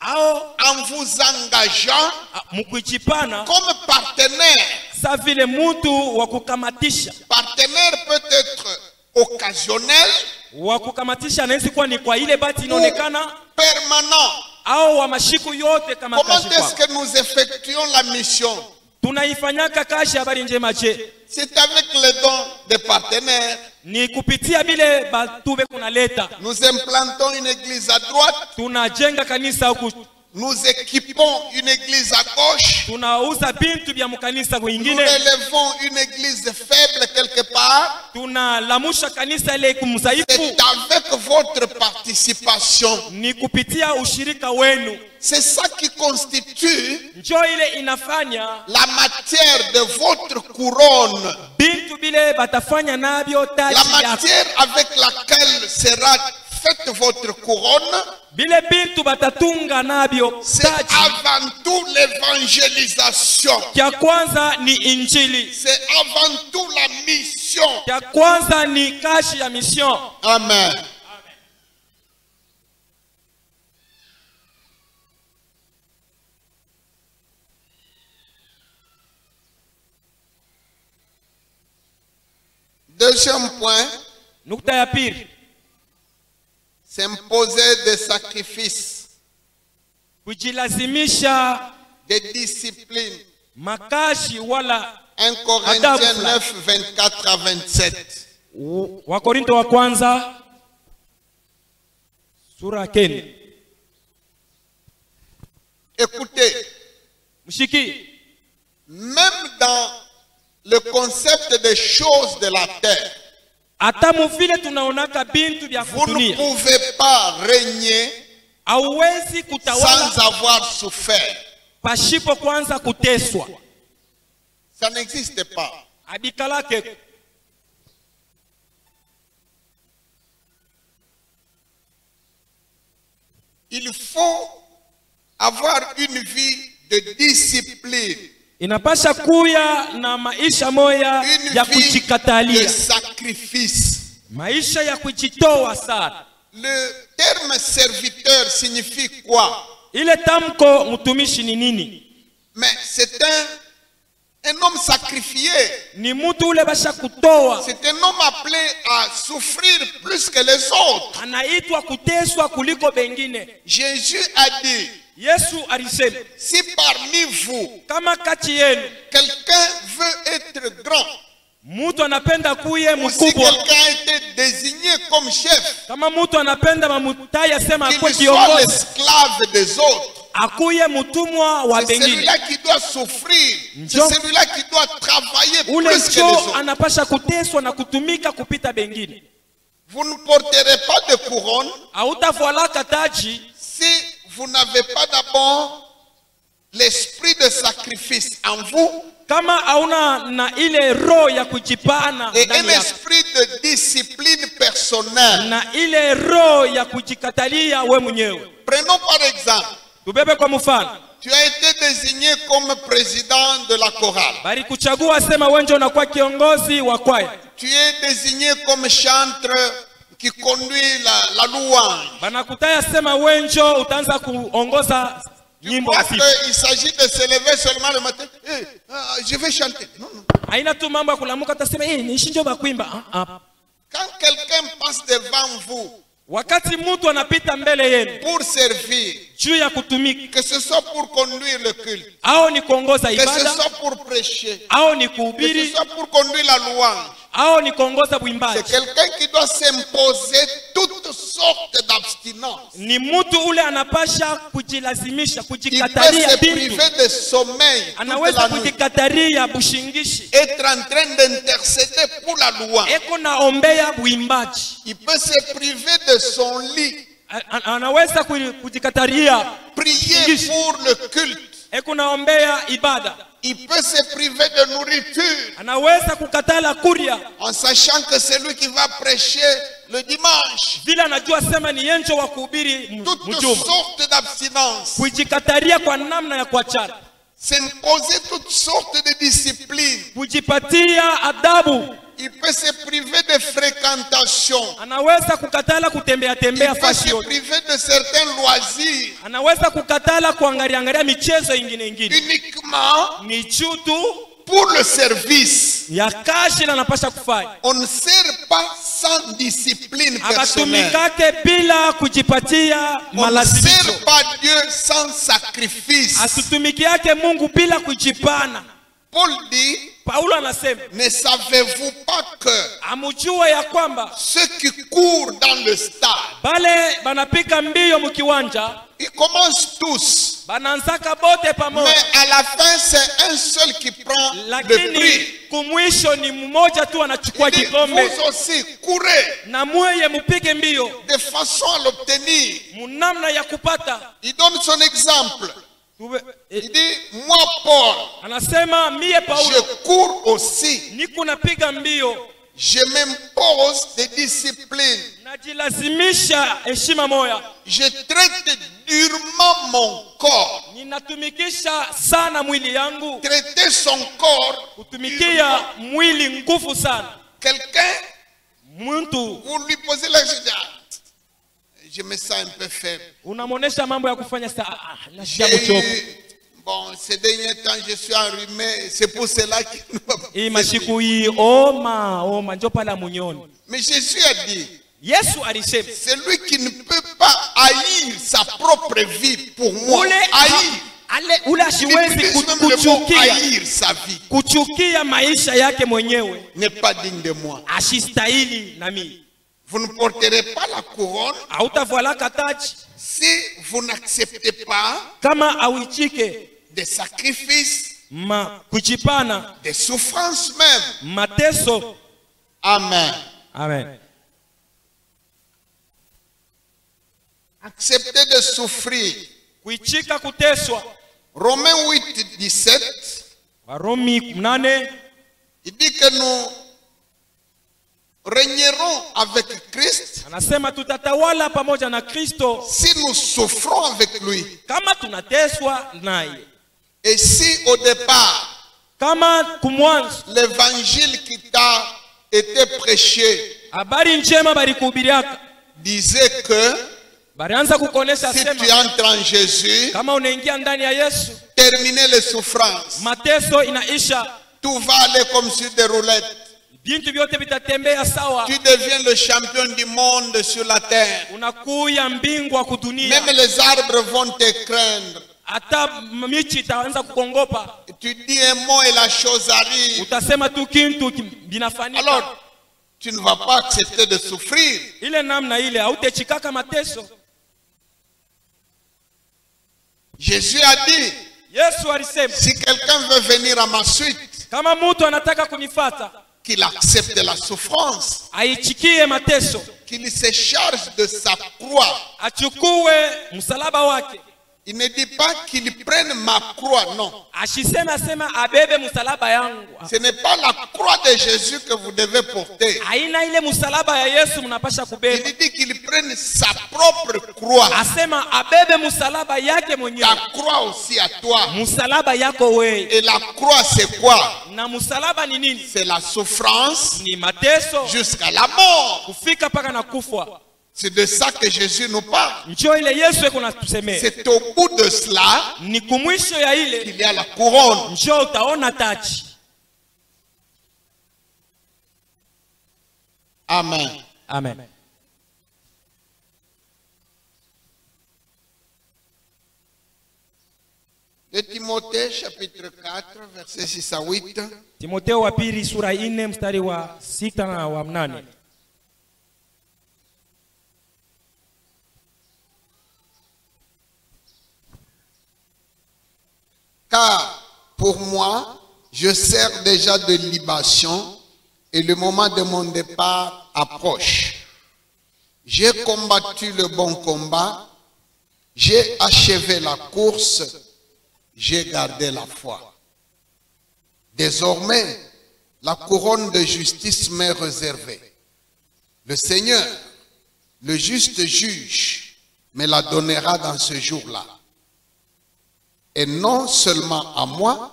ao en vous engageant mukujipana comme partenaire. sa vile mutu wa kukamatisha. Partenaire peut être occasionnel Wa kukamatisha anaweza kuwa ni kwa ile bati inaonekana permanent. au wa mashiku yote kama Comment kazi est-ce kwa. que nous effectuons la mission? Tunaifanyaka kazi habari njema je? C'est avec les dons des partenaires. Ni kupitia bile batu be kunaleta. Nous implantons une église à droite, Tunajenga kanisa huku, nous équipons une église à gauche, tunauza bintu bya mkanisa nous kwingine, relevons une église faible quelque part. tunalamusha kanisa ile kumzaifu. C'est avec votre participation. Ni kupitia ushirika wenu. C'est ça qui constitue Njoo ile inafanya la matière de votre couronne. bintu bile batafanya nabyo La taji yako. matière avec laquelle sera faite votre couronne, Bile bintu batatunga nabyo c'est taji. avant tout l'évangélisation. Kya kwanza ni injili. C'est avant tout la mission. Kya kwanza ni kazi ya mission. Amen. Deuxième point, Nukta ya pili, s'imposer des sacrifices, kujilazimisha des disciplines. makazi wala 1 Corinthiens 9, 24 à 27. Wakorinto wa kwanza sura keni. Écoutez, Mshiki, même dans le concept des choses de la terre, hata muvile tunaonaka bintu vya vous ne kudunia, pouvez pas régner hauwezi kutawala sans avoir souffert. pashipo kwanza kuteswa. Ça n'existe pas. Abikalake Il faut avoir une vie de discipline, inapasha kuya na maisha moya une ya vie de kujikatalia, sacrifice. maisha ya kujitoa sana. Le terme serviteur signifie quoi? Ile tamko mtumishi ni nini? Mais c'est un homme sacrifié. Ni mtu ule basha kutoa, C'est un homme appelé à souffrir plus que les autres. anaitwa kuteswa kuliko bengine. Jésus a dit, Yesu alisema si parmi vous, kama kati yenu quelqu'un veut être grand, mtu anapenda kuye ou si mkubwa, quelqu'un a été désigné comme chef, kama mtu anapenda mamutai asema akwe qu'il soit kiongozi, l'esclave des autres. akuye mtumwa wa C'est bengine. celui-là qui doit souffrir. C'est Njo- celui-là qui doit travailler Ule plus que les njo autres. anapasha kuteswa na kutumika kupita bengine. Vous ne porterez pas de couronne Hautavalaka taji si vous n'avez pas d'abord l'esprit de sacrifice en vous kama hauna na ile roho ya kujipana et ndani un yako, esprit de discipline personnelle. na ile roho ya kujikatalia we mwenyewe. Prenons par exemple, Tubebe kwa mfano, tu as été désigné comme président de la chorale. bali kuchagua sema wenje unakuwa kiongozi wa kwaya, Tu es désigné comme chantre qui conduit la louange. banakutaya sema wenjo utaanza kuongoza Tu nyimbo crois ya sifa. qu'il s'agit de se lever seulement le matin. Je vais chanter. Non, non. Haina tu mambo ya kulamuka utasema niishi njo bakuimba. Quand quelqu'un passe devant vous Wakati mtu anapita mbele yenu pour servir, juu ya kutumika, que ce soit pour conduire le culte, au ni kuongoza que ce ibada, soit pour prêcher, au ni que ce kuhubiri, soit pour conduire la louange, au ni kuongoza c'est buimbaji, quelqu'un qui doit s'imposer toutes sortes d'abstinences. ni mtu ule anapasha kujilazimisha, Il peut kujikatalia se bintu, priver de sommeil toute anaweza la nuit, kujikatalia bushingishi, être en train d'intercéder pour la louange. eko naombea buimbaji, Il peut se priver de son lit, anaweza kujikatalia prier pour le culte. eko naombea ibada, Il peut se priver de nourriture anaweza kukatala kuria en sachant que c'est lui qui va prêcher le dimanche. vile anajua sema ni yenjo wa kuhubiri Toutes mjuma. sortes d'abstinences. Kujikatalia kwa namna ya kuachana, S'imposer toutes sortes de disciplines. kujipatia adabu, Il peut se priver de fréquentation. anaweza kukatala kutembea Il tembea peut fasi se yote, priver de certains loisirs. anaweza kukatala kuangalia angalia michezo ingine ingine, Uniquement ni chutu pour le service. ya kazi na anapasha kufanya. On ne sert pas sans discipline personnelle. Abatumikake bila kujipatia On ne malazimisho, sert pas Dieu sans sacrifice. asitumikiake Mungu bila kujipana. Paul dit, Paulo anasema, ne savez-vous pas que amujue ya kwamba ceux qui courent dans le stade, bale banapika mbio mkiwanja ils commencent tous. bananzaka bote pamoja, Mais à la fin, c'est un seul qui prend le lakini prix. kumwisho ni mmoja tu anachukua Il dit, kikombe. vous aussi, courez Na mweye mupige mbio de façon à l'obtenir. munamna ya kupata. Il donne son exemple. Tuwe- Il dit, moi, Paul, Anasema mie je Paulo cours aussi. niko napiga mbio, Je m'impose des disciplines. najilazimisha heshima moya, Je traite durement mon corps. ninatumikisha sana mwili yangu, Traiter son corps. kutumikia mwili nguvu sana. Quelqu'un, Mtu vous lui posez la question. Je me sens un peu faible. unamonesha mambo ya kufanya saa, nasikia J'ai mchoko. eu, bon, ces derniers temps, je suis enrhumé. C'est pour cela qu'il ne va pas Hii servir. mashiku hii oma njo pala munyoni. Mais Jésus a dit, Yesu alisema celui qui ne peut pas haïr sa propre vie pour moi, haïr. ule Il asiwezi utilise même le mot kuchukia haïr sa vie, kuchukia maisha yake mwenyewe, n'est pas digne de moi. ashistahili nami. Vous ne porterez pas la couronne Hautavalaka taji si vous n'acceptez pas kama auichike des sacrifices, kujipana, des souffrances même. mateso. Amen. Amen. Acceptez de souffrir. Kuichika kuteswa. Romains 8, 17, Warumi 8 il dit que nous régnerons avec Christ anasema tutatawala pamoja na Kristo si nous souffrons avec lui. kama tunateswa naye. Et si au départ, Kama kumwanzo l'évangile qui t'a été prêché habari njema balikuhubiriaka disait que balianza kukonesha si tu sema entres en Jésus, kama unaingia ndani ya Yesu terminer les souffrances, mateso inaisha, tout va aller comme sur des roulettes. bintu vyote vitatembea sawa, Tu deviens le champion du monde sur la terre. unakuya mbingwa kudunia, Même les arbres vont te craindre. hata michi itaanza kukongopa, Tu dis un mot et la chose arrive. utasema tu kintu binafanyika. Alors, tu ne vas pas accepter de souffrir. Ile namna ile hautechikaka mateso. Jésus a dit, Yesu alisema si quelqu'un veut venir à ma suite, kama mtu anataka kunifata qu'il accepte la souffrance, aichikie mateso, qu'il se charge de sa croix. achukue msalaba wake. Il ne dit pas qu'il prenne ma croix, non. Ashisema sema abebe msalaba yangu. Ce n'est pas la croix de Jésus que vous devez porter. Aina ile msalaba ya Yesu mnapasha kubeba. Il dit qu'il prenne sa propre croix. Asema abebe msalaba yake mwenyewe. Ta croix aussi à toi. Msalaba yako wewe. Et la croix, c'est quoi? Na msalaba ni nini? C'est la souffrance Ni mateso jusqu'à la mort. kufika paka na kufa. C'est de ça que Jésus nous parle. Njoo ile Yesu yako natusemea. C'est au bout de cela Ni kumwisho ya ile qu'il y a la couronne. njoo utaona taji. Amen. Amen. De Timothée chapitre 4 versets 6 à 8. Timotheo wa pili sura 4 mstari wa 6 na wa 8. Car pour moi, je sers déjà de libation et le moment de mon départ approche. J'ai combattu le bon combat, j'ai achevé la course, j'ai gardé la foi. Désormais, la couronne de justice m'est réservée. Le Seigneur, le juste juge, me la donnera dans ce jour-là. Et non seulement à moi,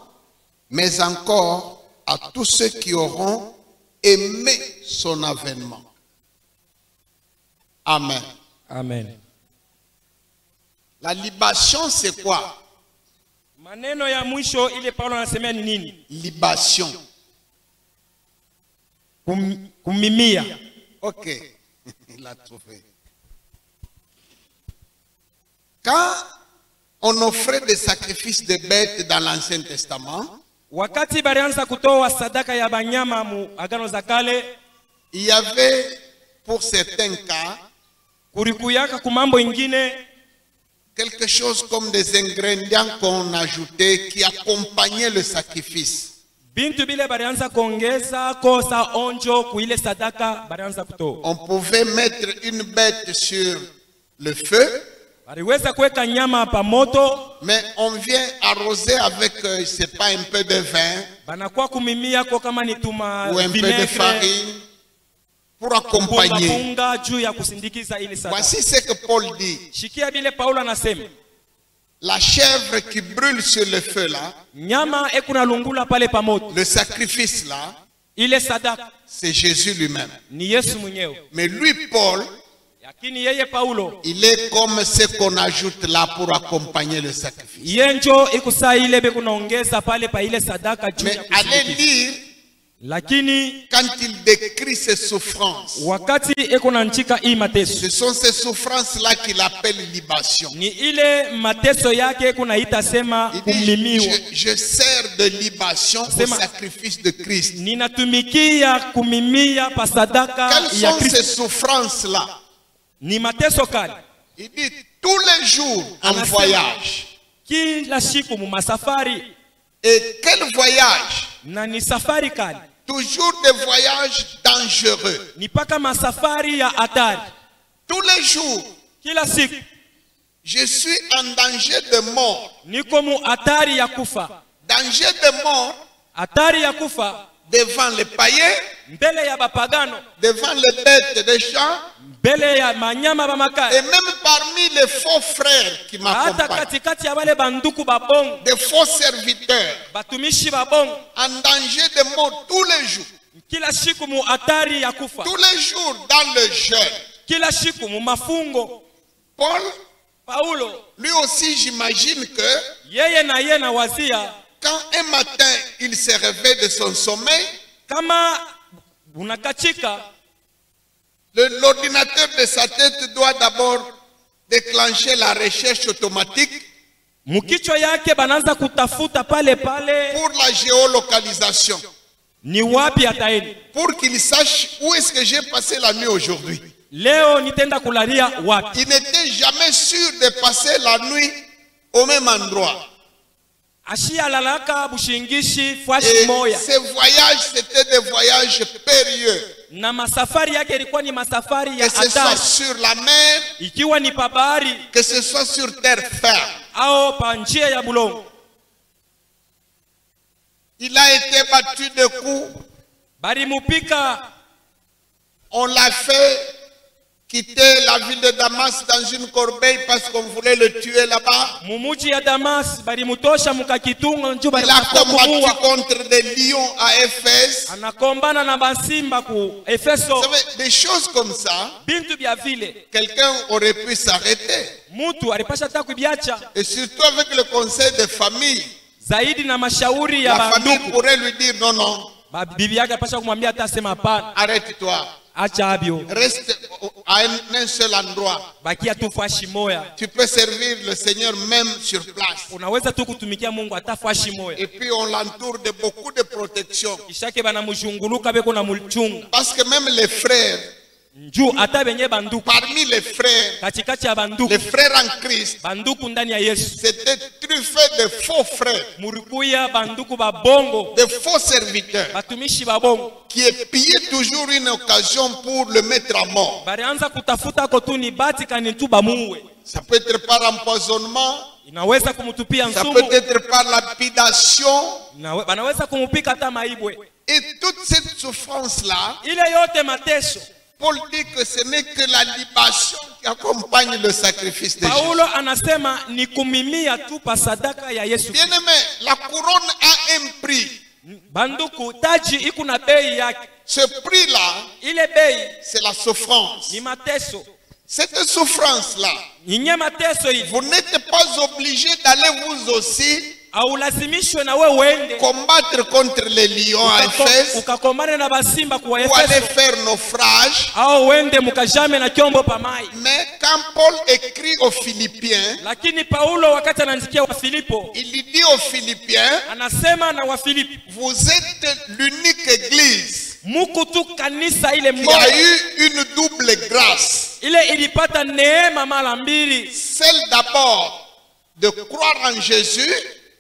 mais encore à tous ceux qui auront aimer son avènement. Amen. Amen. La libation, c'est quoi? Maneno ya mwisho ile Paulo anasemea ni nini? Libation. Kumimia. Ok, il a trouvé. Quand on offrait des sacrifices de bêtes dans l'Ancien Testament, wakati balianza kutoa sadaka ya banyama mu agano za kale, il y avait pour certains cas kurikuyaka kumambo ingine quelque chose comme des ingrédients qu'on ajoutait qui accompagnaient le sacrifice. bintu bile balianza kuongeza kosa onjo kuile sadaka balianza kutoa. On pouvait mettre une bête sur le feu, Baliweza kuweka nyama pa moto, mais on vient arroser avec, c'est pas un peu de vin banakuwa kumimia kwa kama ni tuma ou un peu de farine pour accompagner. punga juu ya kusindikiza ile sadaka. Voici ce que Paul dit. Shikia bile Paulo anasema, La chèvre qui brûle sur le feu là, nyama ekuna lungula pale pa moto, le sacrifice là, ile sadaka c'est Jésus lui-même. ni Yesu mwenyewe. Mais lui, Paul, Lakini yeye Paulo, il est comme ce qu'on ajoute là pour accompagner le sacrifice. yenjo ikusa ile be kunaongeza pale pa ile sadaka juu Mais ya allez kusindikiza. lire Lakini quand il décrit ses souffrances. wakati ekuna nchika hii mateso, Ce sont ces souffrances-là qu'il appelle libation. ni ile mateso yake kunaita sema Il dit, kumimiwa. je sers de libation au sacrifice de Christ. Ninatumikia kumimia pa sadaka Quelles ya sont Kristo. ces souffrances-là? Ni mateso kali. Il dit tous les jours en Anasema, voyage. kila siku mu masafari, Et quel voyage? na ni safari kali. Toujours des voyages dangereux. Ni paka masafari ya hatari. Tous les jours, Kila siku je suis en danger de mort. niko mu hatari ya kufa. Danger de mort Hatari ya kufa devant les païens, mbele ya bapagano, devant les bêtes des champs, mbele ya manyama ba et makali, même parmi les faux frères qui hata m'accompagnent, katikati ya wale banduku babongo, des faux serviteurs, batumishi babongo. en danger de mort tous les jours. Kila siku mu hatari ya kufa. Tous les jours dans le jeûne. Kila siku mu mafungo. Paul, Paulo lui aussi, j'imagine que yeye na yeye na wazia, quand un matin il se réveille de son sommeil, kama unakachika, l'ordinateur de sa tête doit d'abord déclencher la recherche automatique mukichwa yake bananza kutafuta pale pale pour la géolocalisation, ni wapi ataenda. pour qu'il sache où est-ce que j'ai passé la nuit aujourd'hui. Leo nitenda kulalia wapi? Il n'était jamais sûr de passer la nuit au même endroit. Ashia lalaka bushingishi fwashi Et moya. ces voyages, c'était des voyages périlleux. Na masafari yake ilikuwa ni masafari ya Que ce soit hatari, sur la mer, ikiwa ni pa bahari que ce soit sur terre ferme. au pa njia ya bulongo. Il a été battu de coups. Bari mupika, On l'a fait quitter la ville de Damas dans une corbeille parce qu'on voulait le tuer là-bas. mumuji ya Damas bari mutosha mukakitunga njo bari Il a combattu kumuua. contre des lions à Éphèse. Anakombana na basimba ku Efeso. Vous savez, des choses comme ça, Bintu bya vile quelqu'un aurait pu s'arrêter. mutu alipasha hata kubiacha, Et surtout avec le conseil de famille. zaidi na mashauri ya La famille banduku. pourrait lui dire non, non, Bibi yake alipasha kumwambia hata sema hapana, arrête-toi. acha abio, Reste à un seul endroit. bakia tu fashi moya. Tu peux servir le Seigneur même sur place. Unaweza tu kutumikia Mungu hata fashi moya. Et puis on l'entoure de beaucoup de protection. Kishake bana mshunguluka beko na mulchunga. Parce que même les frères, Njuu hata benye banduku, parmi les frères, katikati ya banduku, les frères en Christ, banduku ndani ya Yesu, c'était truffé de faux frères, murikuya banduku babongo, de faux serviteurs, batumishi babongo. qui épiaient toujours une occasion pour le mettre à mort. Barianza kutafuta kotuni bati kanitu bamuwe. Ça peut être par empoisonnement, Inaweza kumutupia ça nsumu, peut être par lapidation. banaweza kumupika hata maibwe. Et toute cette souffrance-là, Ile yote mateso, Paul dit que ce n'est que la libation qui accompagne le sacrifice de Jésus. Paulo anasema ni kumimia tu pa sadaka ya Yesu. Bien-aimé, la couronne a un prix. Banduku taji iko na bei yake. Ce prix-là, ile bei c'est la souffrance. ni mateso. Cette souffrance-là, Ninye mateso hivi vous n'êtes pas obligé d'aller vous aussi aulazimishwe na wewe uende combattre contre les lions à Éphèse, ukakombane na basimba kwa ou aller Efeso faire naufrage. au uende mukajame na kyombo pa mai. Mais quand Paul écrit aux Philippiens, Lakini Paulo wakati anaandikia wa Filipo il dit aux Philippiens, anasema na wa Filipi, vous êtes l'unique église muku tu kanisa ile qui a moja eu une double grâce. ile ilipata neema mara mbili, Celle d'abord de croire en Jésus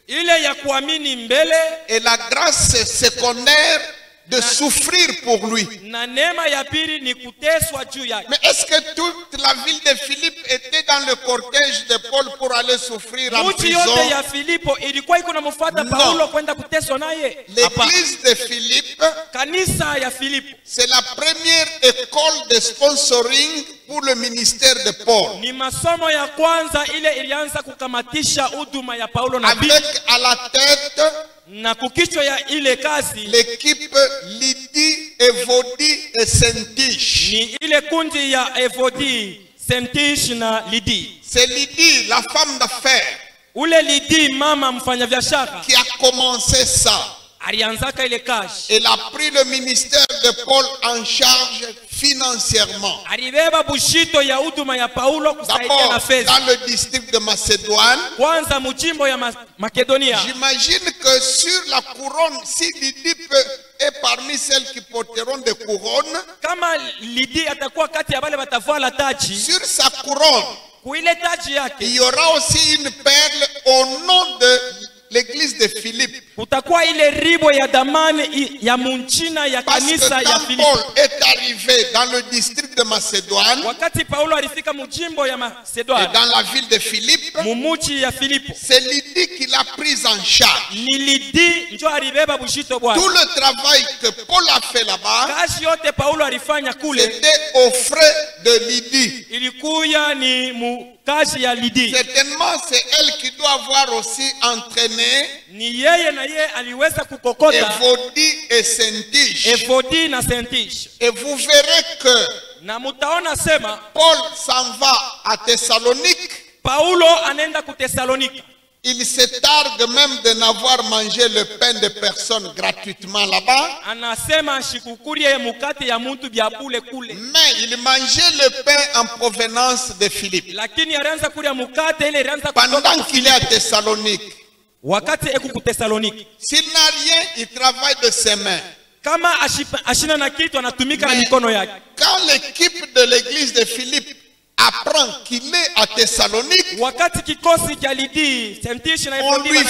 ile ya kuamini mbele et la grâce secondaire de souffrir pour lui. na neema ya pili ni kuteswa juu yake. Mais est-ce que toute la ville de Philippe était dans le cortège de Paul pour aller souffrir en Muchi yote prison? ya Filipo ilikuwa iko namfuata No. Paulo kwenda kuteswa naye? Hapana. L'église de Philippe, Kanisa ya Filipo c'est la première école de sponsoring pour le ministère de Paul. ni masomo ya kwanza ile ilianza kukamatisha huduma ya Paulo na Biblia, Avec à la tête na kukichwa ya ile kazi l'équipe Lydie, Évodie et Syntyche. ni ile kundi ya Evodi, Sentish na Lidi. C'est Lydie, la femme d'affaires, Ule Lidi mama mfanyabiashara qui a commencé ça. alianzaka ile kazi, Elle a pris le ministère de Paul en charge financièrement. alibeba bushito ya huduma ya Paulo kusaidia na D'abord, fedha, dans le district de Macédoine, kwanza mujimbo ya Makedonia. j'imagine que sur la couronne, si Lydie est parmi celles qui porteront des couronnes, Kama Lidi atakuwa kati ya wale watavala taji, sur sa couronne, kuile taji yake il y aura aussi une perle au nom de l'église de Philippe. kutakuwa ile ribo ya damani ya munchina ya Parce que kanisa ya quand Filipi. Paul est arrivé dans le district de Macédoine Wakati Paulo alifika mujimbo ya et Macedonia, dans la ville de Philippe, mumuchi ya Filipo, c'est Lydie qui l'a prise en charge. ni Lidi njo alibeba bushito Tout bwana. le travail que Paul a fait là-bas, Kazi yote Paulo alifanya kule c'était aux frais de Lydie. ilikuya ni kazi ya Lidi. Certainement, c'est elle qui doit avoir aussi entraîné Ni yeye na yeye aliweza kukokota Évodie et Syntyche. Evodi na Sentish. Et vous verrez que Na mutaona sema Paul s'en va à Thessalonique. Paulo anaenda ku Thessalonika. Il se targue même de n'avoir mangé le pain de personne gratuitement là-bas. Anasema shikukurie mukate ya muntu bya bule kule. Mais il mangeait le pain en provenance de Philippe. Lakini alianza kulia mukate ile ilianza kutoka Pendant qu'il est à Thessalonique, wakati eku ku Thessaloniki. s'il n'a rien, il travaille de ses mains. Kama ashina na kitu anatumika na Mais mikono yake. quand l'équipe de l'église de Philippe apprend qu'il est à Thessalonique, Wakati kikosi cha Lidi, Sentish na on Evodi lui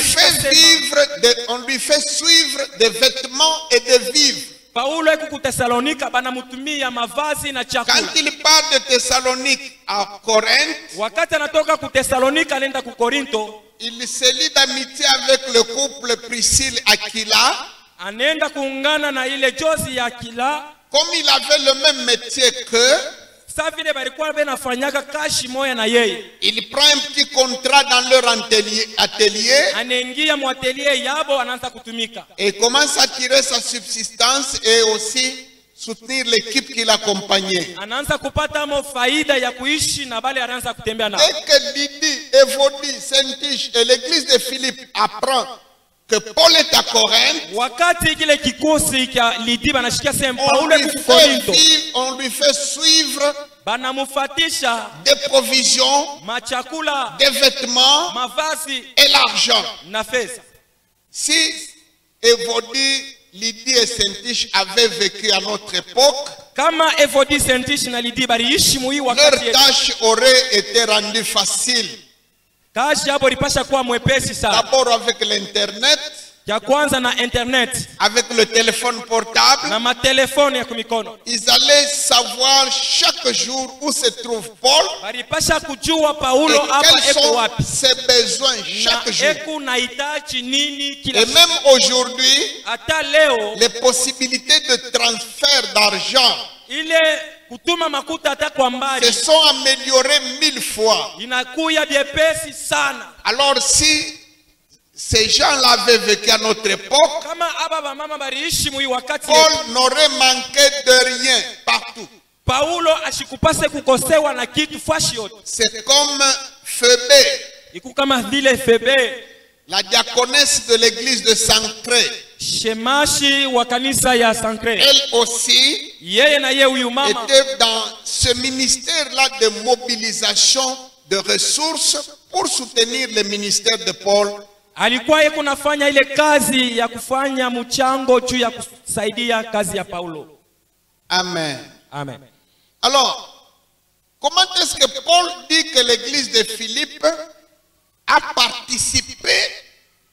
fait suivre des vêtements et des vivres. Paulo eku ku Thessalonika banamutumia mavazi na Quand chakula. il part de Thessalonique à Corinthe, Wakati anatoka ku Thessalonika anaenda ku Korinto, il se lie d'amitié avec le couple Priscille Aquila. anaenda kuungana na ile jozi ya Kila. Comme il avait le même métier qu'eux, Sa vile balikuwa benafanyaka kashi moya na yeye. il prend un petit contrat dans leur atelier Anaingia mwatelie yabo anaanza kutumika. et commence à tirer sa subsistance et aussi soutenir l'équipe qui l'accompagnait. Anaanza kupata mo faida ya kuishi na bale anaanza kutembea nao. Dès que Lydie, Évodie, Syntyche et l'église de Philippe apprend que Paul est à Corinthe, Wakati kile kikosi cha Lidi banashikia sema Paulo ku Korinto, on lui fait suivre banamufatisha des provisions, machakula, des vêtements mavazi et l'argent. na fedha. Si Évodie, Lydie et Syntyche avaient vécu à notre époque, Kama Evodi, Sentish na Lidi baliishi mui leur wakati yetu, tâche aurait été rendue facile. kazi yabo ilipasha kuwa mwepesi sana. D'abord avec l'Internet, Ya kwanza na internet avec le téléphone portable, na matelefoni ya kumikono. ils allaient savoir chaque jour où se trouve Paul Balipasha kujua et Paulo hapa quels eko sont wapi. ses besoins Na chaque jour. eku na hitaji nini kila Et siku. même aujourd'hui, Hata leo les possibilités de transfert d'argent ile kutuma makuta hata kwa se mbali sont améliorées 1000 fois. inakuya byepesi sana. Alors si ces gens-là avaient vécu à notre époque, kama aba bamama baliishi mwi wakati Paul yetu, n'aurait manqué de rien partout. Paulo ashikupase kukosewa na kitu fashi yote. C'est comme Phébé, Iku kama vile Febe, la diaconesse de l'église de Sancré. shemashi wa kanisa ya Sancré, Elle aussi yeye na ye huyu mama était dans ce ministère-là de mobilisation de ressources pour soutenir le ministère de Paul. alikuwa yeye kunafanya ile kazi ya kufanya mchango juu ya kusaidia kazi ya Paulo. Amen. Amen. Alors, comment est-ce que Paul dit que l'église de Philippe a participé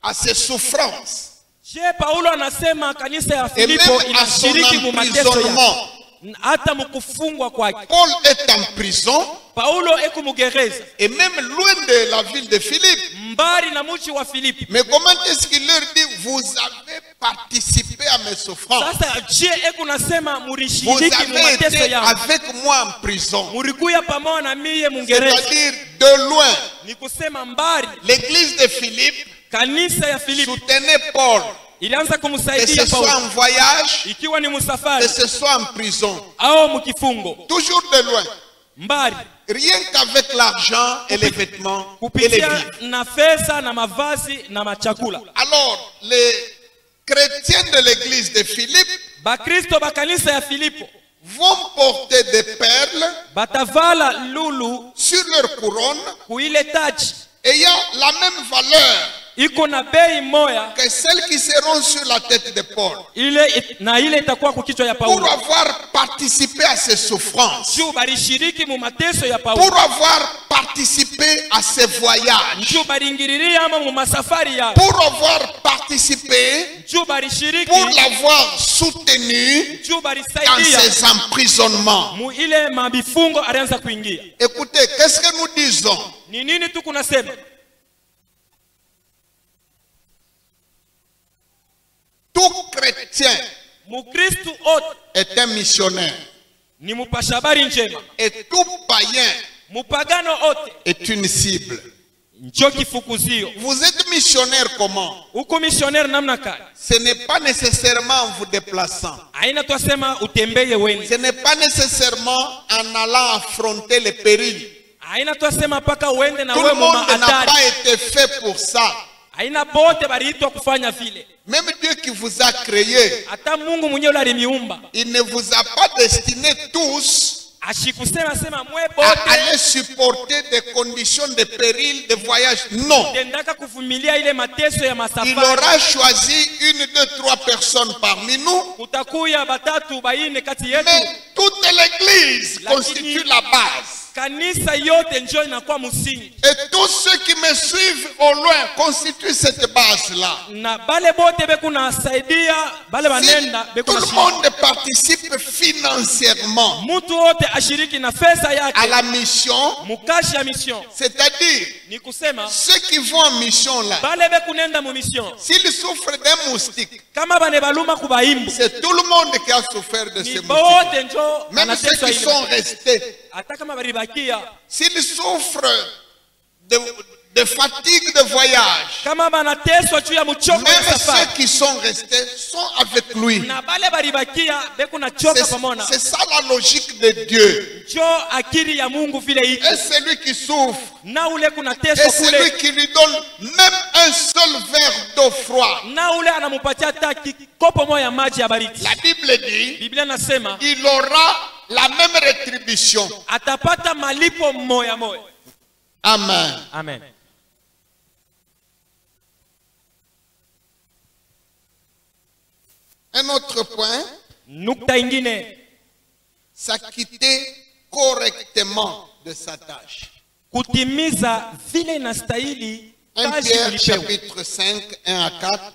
à ses souffrances Je Paulo anasema kanisa ya et même Filipo à son inashiriki mu mateso emprisonnement? ya hata mkufungwa kwake. Paul est en prison Paulo eko mugereza et même loin de la ville de Philippe. mbali na mji wa Filipi. Mais comment est-ce qu'il leur dit, vous avez participé à mes souffrances? Sasa je eko nasema Vous murishiriki mu avez mateso été yangu, avec moi en prison. murikuya pamoja na mie mungereza. C'est-à-dire de loin. Ni kusema mbali. L'église de Philippe Kanisa ya Filipi soutenait Paul, ilianza que kumsaidia ce soit Paulo, en voyage, ikiwa ni que musafari ce soit en prison. au mkifungo. Toujours de loin. Mbali Rien qu'avec l'argent et les vêtements et les kupitia vivres. na pesa na mavazi na machakula. Alors, les chrétiens de l'église de Philippe Bakristo ba kanisa ya Filipo vont porter des perles batavala lulu sur leur couronne kuile taji ayant la même valeur iko na bei moya que celles qui seront sur la tête de Paul. ile itakuwa kukichwa ya Pour Paulo. avoir participé à ses souffrances, Juu balishiriki mu mateso ya pour Paulo. avoir participé à ses voyages, Juu balingiriria ama mu masafari ya. pour avoir participé, Juu balishiriki. pour l'avoir soutenu Juu dans balisaidia ses emprisonnements. mu ile mabifungo alianza kuingia. Écoutez, qu'est-ce que nous disons? Ni nini tu kunasema? Tout chrétien Mukristu ote est un missionnaire ni mupasha habari njema. et tout païen Mupagano ote est une cible. njo kifukuzio. Vous êtes missionnaire comment? Uko missionnaire namna kani? Ce n'est pas nécessairement en vous déplaçant. Aina twasema utembeye weni. Ce n'est pas nécessairement en allant affronter les périls. Aina twasema paka uende na Tout wewe le mu monde n'a mahatari. pas été fait pour ça. Aina bote baliitwa kufanya vile. Même Dieu qui vous a créé, Hata Mungu mwenyewe alimiumba. il ne vous a pas destiné tous Ashikusema sema mwe à bote aller supporter des conditions de péril, de voyage. Non. tendaka kuvumilia ile mateso ya Il masafari. aura choisi une, deux, trois personnes parmi nous. Kutakuya batatu baine kati yetu. Mais toute l'église Lakini- constitue la base. Kanisa yote njoo inakuwa msingi. Et tous ceux qui me suivent au loin constituent cette base-là. Na bale bote beku nasaidia, bale Si banenda beku tout le nashiriki. monde participe financièrement Mtu wote ashiriki na pesa à yake la mission, mukashi ya mission. c'est-à-dire Ni kusema ceux qui vont en mission là, bale beku nenda mu mission. s'ils souffrent d'un moustique, Kama bane baluma kubaimbu. c'est tout le monde qui a souffert de Ni ce moustique. bote njoo Même ceux anateswa qui ile. sont restés, Hata kama balibakia, s'ils souffrent de fatigue de voyage, kama banateswa juu ya mchoko même ya safari. ceux qui sont restés sont avec lui. Na bale balibakia beku na choka C'est pamoja. c'est ça la logique de Dieu. Njoo akili ya Mungu vile iko. Et celui qui souffre, Na ule kuna et teswa celui kule. qui lui donne même un seul verre d'eau froide. Na ule anamupatia hata kikopo moja ya maji ya baridi. La Bible dit, Biblia nasema il aura la même rétribution. atapata malipo moya moya. Amen. Amen. Un autre point, Nukta ingine, s'acquitter correctement de sa tâche. kutimiza vile inastahili 1 kazi Pierre ulipewa. chapitre 5, 1 à 4.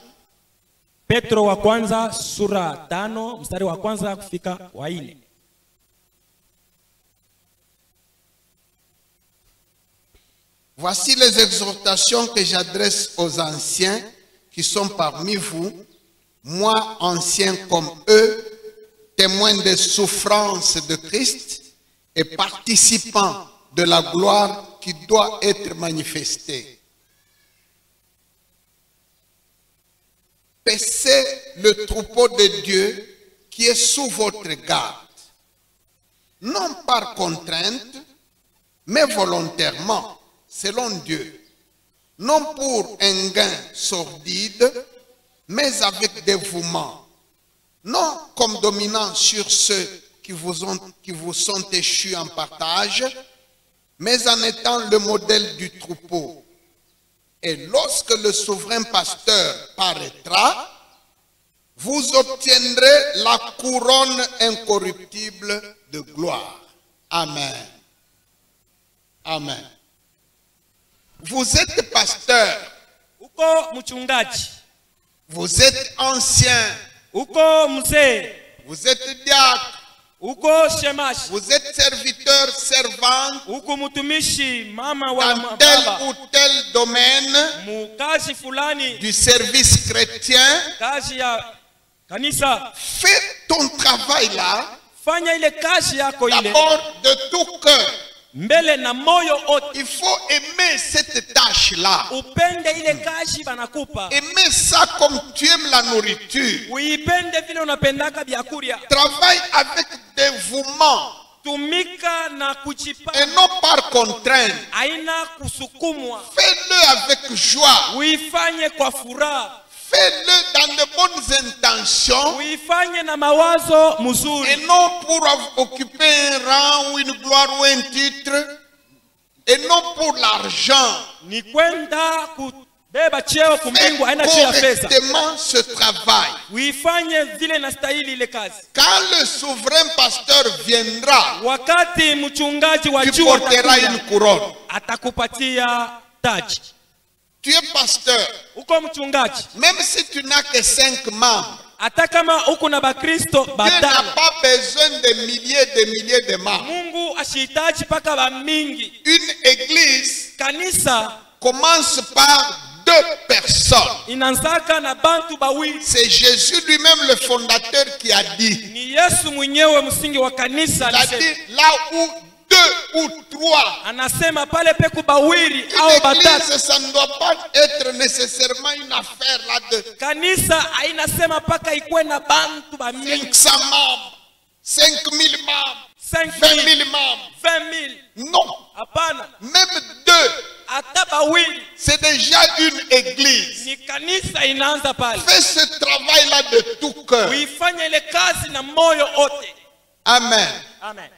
Petro wa kwanza sura 5 mstari wa kwanza kufika wa 4. Voici les exhortations que j'adresse aux anciens qui sont parmi vous, moi ancien comme eux, témoins des souffrances de Christ et participants de la gloire qui doit être manifestée. paissez le troupeau de Dieu qui est sous votre garde, non par contrainte, mais volontairement, selon Dieu, non pour un gain sordide, mais avec dévouement, non comme dominant sur ceux qui vous sont échus en partage, mais en étant le modèle du troupeau. Et lorsque le souverain pasteur paraîtra, vous obtiendrez la couronne incorruptible de gloire. Amen. Amen. Vous êtes pasteur. Uko mchungaji. Vous êtes ancien. Uko mzee. Vous êtes diacre. Uko shemashi. Vous êtes serviteur, servante. Uko mtumishi, mama wala dans tel ou tel domaine mukazi fulani du service chrétien. Kazi ya kanisa. Fais ton travail là. Fanya ile kazi yako ile. D'abord de tout cœur. Mbele na moyo ote. Il faut aimer cette tâche là. Upende ile kazi banakupa. Aimer ça comme tu aimes la nourriture. Uipende vile unapendaka byakuria. Travaille avec dévouement. Tumika na kujipanga. Et non par contrainte. Aina kusukumwa. Fais-le avec joie. Uifanye kwa furaha. Fais-le dans de bonnes intentions. Uifanye na mawazo mzuri. Et non pour occuper un rang ou une gloire ou un titre. Et non pour l'argent. Ni kwenda kubeba cheo kumbingu aina Fais cheo ya pesa. correctement ce travail. Uifanye vile nastahili ile kazi. Quand le souverain pasteur viendra, Wakati mchungaji wa tu juu porteras une couronne. atakupatia taji. Tu es pasteur. Uko mchungaji. Même si tu n'as que 5 membres. Hata kama uko na bakristo Dieu n'a batano. pas besoin de milliers de membres. Mungu ashihitaji paka ba mingi. Une église Kanisa commence par 2 personnes. inaanzaka na bantu bawili. C'est Jésus lui-même le fondateur qui a dit. Ni Yesu mwenyewe msingi wa kanisa Il a alisema. dit là où 2 ou 3. Anasema pale peku bawili Une au batatu. église, ça ne doit pas être nécessairement une affaire là de Kanisa hainasema paka ikuwe na bantu ba mingi. 500 membres, 5000 membres, 5,000, 20 000 membres. 20,000. Non, Hapana. même 2, Hata bawili c'est déjà une église. ni kanisa inaanza pale. Fais ce travail-là de tout cœur. Uifanye ile kazi na moyo ote. Amen. Amen.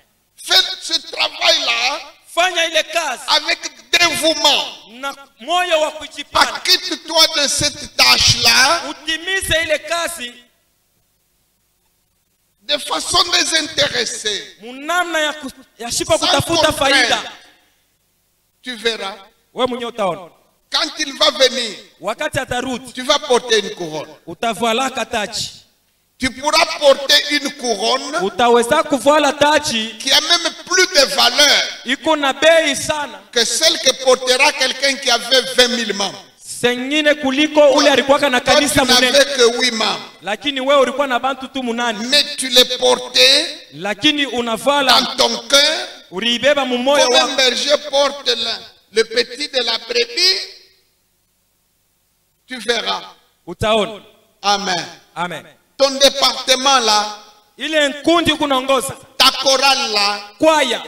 Fais ce travail-là Fanya ile kazi avec dévouement. na moyo wa kujipanga. Acquitte-toi de cette tâche-là Utimize ile kazi de façon désintéressée. munamna ya shipa Sans kutafuta contrainte. faida. Tu verras. We mwenyewe utaona. Quand il va venir, Wakati atarudi tu vas porter une couronne. utavala taji. Tu pourras porter une couronne Utaweza kuvala taji qui a même plus de valeur iko na bei sana. que celle que portera quelqu'un qui avait 20 000 membres. Sengine kuliko ule alikuwa na Toi, kanisa tu n'avais munene. que 8 membres. Lakini wewe ulikuwa na bantu tu munani. Mais tu les portais Lakini dans unavala ton cœur uliibeba mumoyo comme un wako. berger porte le petit de la brebis. Tu verras. Utaona. Amen. Amen. Ton département là, Ile nkundi kunaongoza. ta chorale là, Kwaya.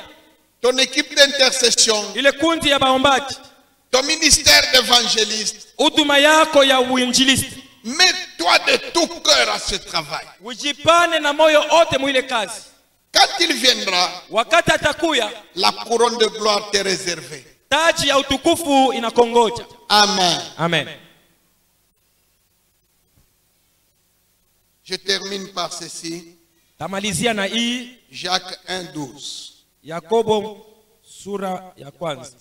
ton équipe d'intercession, Ile kundi ya baombaji. ton ministère d'évangéliste. Huduma yako ya uinjilisti. Mets-toi de tout cœur à ce travail. Ujipane na moyo ote mwile kazi. Quand il viendra, Wakati atakuya, la couronne de gloire t'est réservée. taji ya utukufu inakongoja. Amen. Amen. Je termine par ceci. Tamalizia na hii Jacques 1:12. Yakobo sura ya kwanza.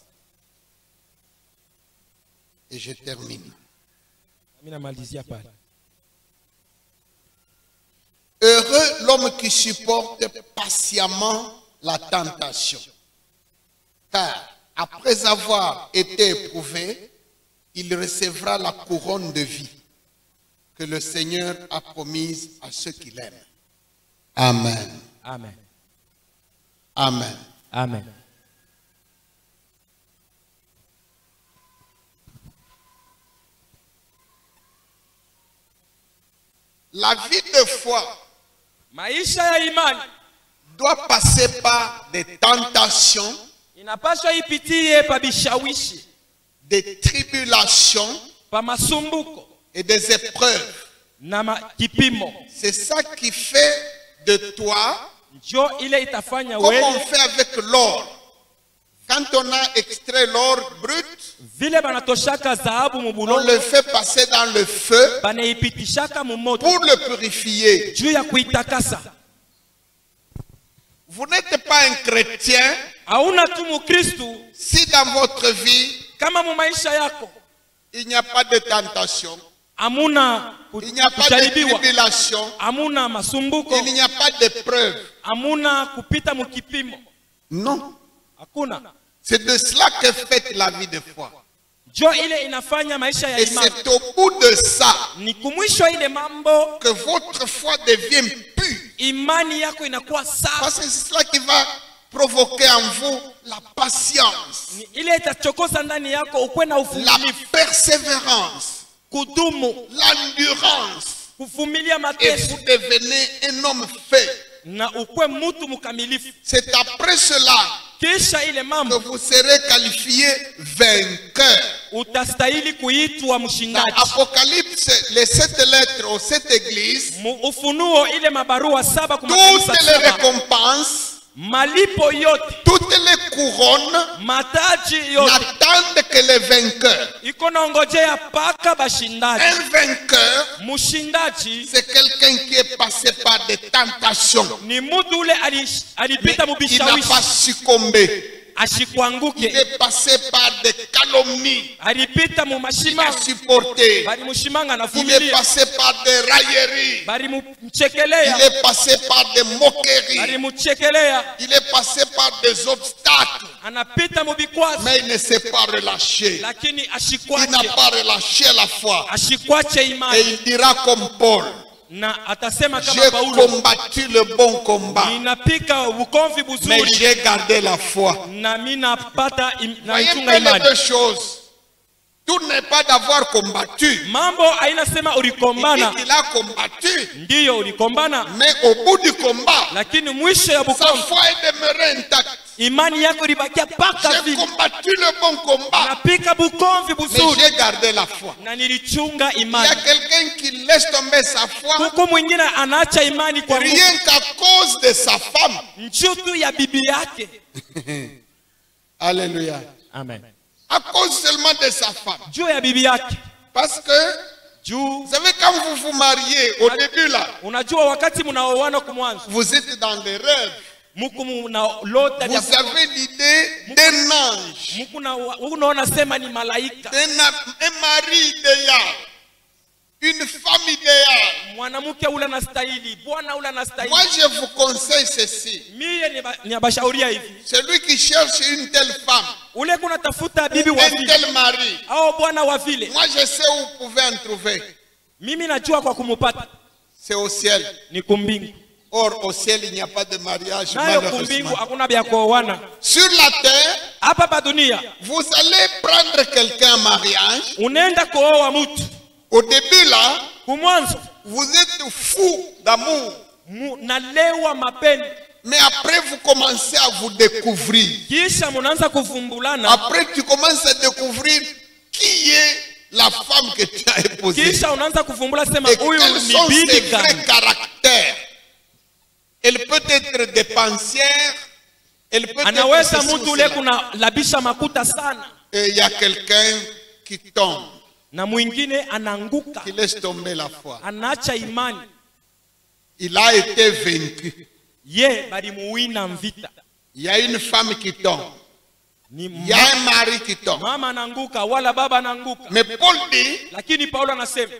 Et je termine. Mimi namalizia pale. Heureux l'homme qui supporte patiemment la tentation. Car après avoir été éprouvé, il recevra la couronne de vie que le Seigneur a promise à ceux qui l'aiment. Amen. Amen. Amen. Amen. La vie de foi maisha ya imani doit passer par des tentations, inapaswa ipitie pa bishawishi, des tribulations pa masumbuko et des épreuves. na kipimo. C'est ça qui fait de toi, Njo ile itafanya comme on wewe fait avec l'or. Quand on a extrait l'or brut, vile banatoshaka dhahabu on mubulongo le fait passer dans le feu banaipitishaka mumoto pour le purifier. juu ya kuitakasa. Vous n'êtes pas un chrétien Hauna tu Mukristu si dans votre vie, kama mu maisha yako il n'y a pas de tentation, amuna il n'y a pas de kujaribiwa, tribulation, amuna masumbuko, il n'y a pas d'épreuve. amuna kupita mukipimo. Non. Hakuna. C'est de cela que fait la vie de foi. Jo ile inafanya maisha ya Et imani. c'est au bout de ça Ni kumwisho ile mambo que votre foi devient pure. imani yako inakuwa safi. Parce que c'est cela qui va provoquer en vous la patience, Ni ile itachokoza ndani yako ukwe na la uvumilivu, persévérance, kudumu, l'endurance. kuvumilia Et mateso vous devenez un homme fait. na ukwe mtu mkamilifu. C'est après cela Kisha ile que mambo vous serez qualifié vainqueur. utastahili kuitwa Dans mshindaji. Apocalypse, les 7 lettres aux 7 églises, Ufunuo ile mabarua 7 kwa makanisa toutes les 7, récompenses, malipo yote, toutes les couronnes mataji yote n'attendent que les vainqueurs. iko naongojea paka bashindaji. Un vainqueur, Mshindaji c'est quelqu'un qui est passé par des tentations. ni mtu ule Mais alipita il n'a mubishawishi pas succombé. Il ashikwanguke, est passé par des calomnies. alipita mu Il a mashima supporté. bali mushimanga Il est navumilia, passé par des railleries. bali Il mchekelea, est passé par des moqueries. bali mchekelea, Il est passé par des obstacles. anapita mubikwazo, Mais il ne s'est pas relâché. lakini Il n'a ashikwache, pas relâché la foi. ashikwache Et imani, il dira comme Paul, na atasema kama j'ai Paulo, combattu le bon combat, ninapika ukomvi mais buzuri j'ai gardé la foi. na mimi napata Voyez naichunga bien les imani. deux choses. Tout n'est pas d'avoir combattu. Mambo hainasema Il ulikombana, dit qu'il a combattu. ndiyo ulikombana, Mais au bout du combat, lakini mwisho ya sa bukomvi foi est demeurée intacte. imani yako ilibakia paka J'ai vile. combattu le bon combat, Napika bukomvi mais buzuri j'ai gardé la foi. na nilichunga Il y a imani. quelqu'un qui laisse tomber sa foi Huko mwingine anaacha imani kwa Mungu rien qu'à cause de sa femme. njutu ya bibi yake. Alléluia. Amen. À cause seulement de sa femme. Juu ya bibi yake. Parce que, Juu vous savez, quand vous vous mariez, au début là, unajua wakati mnaoana kumwanzo vous êtes dans des rêves. muku mnaolota vya Vous avez l'idée d'un ange, muku unaona sema ni malaika, un mari idéal, une femme idéale. mwanamke ule anastahili, bwana ule anastahili. Moi, je vous conseille ceci. Mie ni abashauria hivi, Celui qui cherche une telle femme, ule kuna tafuta bibi wa un vile tel mari, au bwana wa vile, moi je sais où vous pouvez en trouver. mimi najua kwa kumupata C'est au ciel. ni kumbingu. Or, au ciel, il n'y a pas de mariage, Nayo kumbingu malheureusement. hakuna vya kuoana. Sur la terre, Hapa pa dunia vous allez prendre quelqu'un en mariage. unaenda kuoa mtu, Au début, là, kumwanzo vous êtes fou d'amour. nalewa mapendo, Mais après, vous commencez à vous découvrir. kisha munaanza kuvumbulana, Après, tu commences à découvrir qui est la femme que tu as épousée. kisha unaanza kuvumbula sema Et huyu quels ni sont ses bibi vrais gani. caractères. Elle peut être dépensière. Elle peut être Anaweza ceci ou mtu ule cela. kuna labisha makuta sana, Et il y a quelqu'un qui tombe, na mwingine anaanguka, qui laisse tomber la foi. anaacha imani. Il a été vaincu. Ye balimuwina mvita, Il y a une femme qui tombe. ni Il y a un mari qui tombe. mama anaanguka wala baba anaanguka, Mais Paul dit, lakini Paulo anasema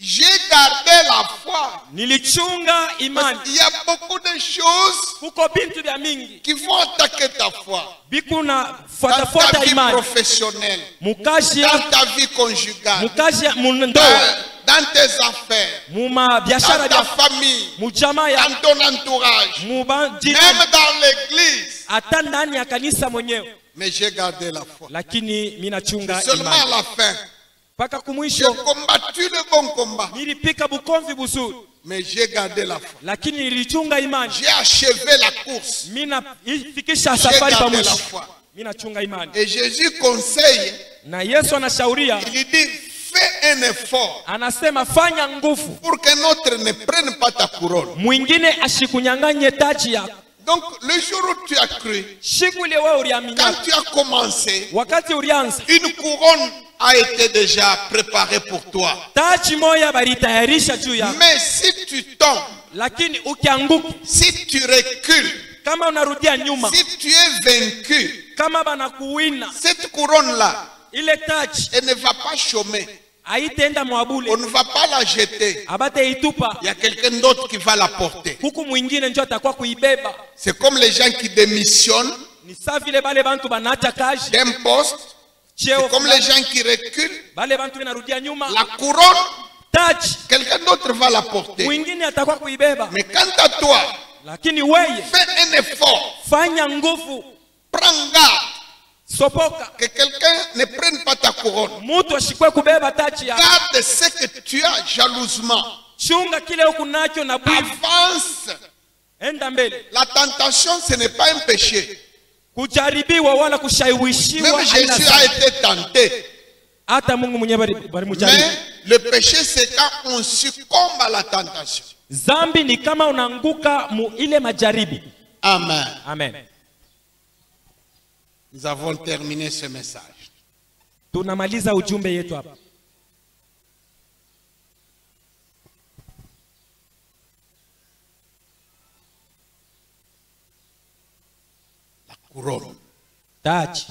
j'ai gardé la foi. nilichunga Parce imani. qu'il y a beaucoup de choses Kuko bintu vya mingi qui vont attaquer ta foi. bikuna Dans fuata ta fuata vie imani professionnelle, mukazi dans ta vie conjugale, mukazi mundoa dans tes affaires, muma dans biashara ta vya famille, mujamaa ya dans ton entourage, mubajirani, même dans l'église. hata ndani ya kanisa mwenyewe. Mais j'ai gardé la foi. Lakini mimi nachunga Seulement à imani la fin, mpaka J'ai kumwisho. combattu le bon combat, Nilipika bukomvi buzuri, mais j'ai gardé la foi. lakini nilichunga imani. J'ai achevé la course. Mina ifikisha J'ai safari pa gardé la mwisho. foi. Mina chunga imani. Et Jésus conseille, Na Yesu anashauria, il dit, fais un effort anasema fanya nguvu, pour qu'un autre ne prenne pas ta couronne. mwingine ashikunyang'anye taji yako. Donc, le jour où tu as cru, Siku ile wewe uliamini, quand tu as commencé, wakati ulianza, une couronne a été déjà préparée pour toi. taji moya balitayarisha juu yako. Mais si tu tombes, Lakini ukianguka, si tu recules, kama unarudia nyuma, si tu es vaincu, kama banakuwina, cette couronne-là, ile taji elle ne va pas chômer. haitaenda mwabule, On ne va pas la jeter. abate itupa. Il y a quelqu'un d'autre qui va la porter. Huku mwingine ndio atakuwa kuibeba. C'est comme les gens qui démissionnent Ni saa vile bale bantu banaacha kazi, d'un poste. cheo C'est comme les fulani, gens qui reculent. bale bantu binarudia nyuma, La couronne, taji quelqu'un d'autre va la porter. mwingine atakuwa kuibeba. Mais quant à toi, Lakini weye fais un effort. fanya nguvu, Prends garde sopoka, que quelqu'un ne prenne pas ta couronne. mutu ashikwe kubeba taji yako. Garde ce que tu as jalousement. Chunga kile huku nacho na bwivu, Avance. enda mbele. La tentation, ce n'est pas un péché. Kujaribiwa wala kushawishiwa Même haina Jésus a dhambi. été tenté. Hata Mungu mwenyewe bali mujaribu. Mais le péché, c'est quand on succombe à la tentation. Zambi ni kama unaanguka mu ile majaribi. Amen. Amen. Nous avons terminé ce message. Tunamaliza ujumbe yetu hapa. La couronne. Taji.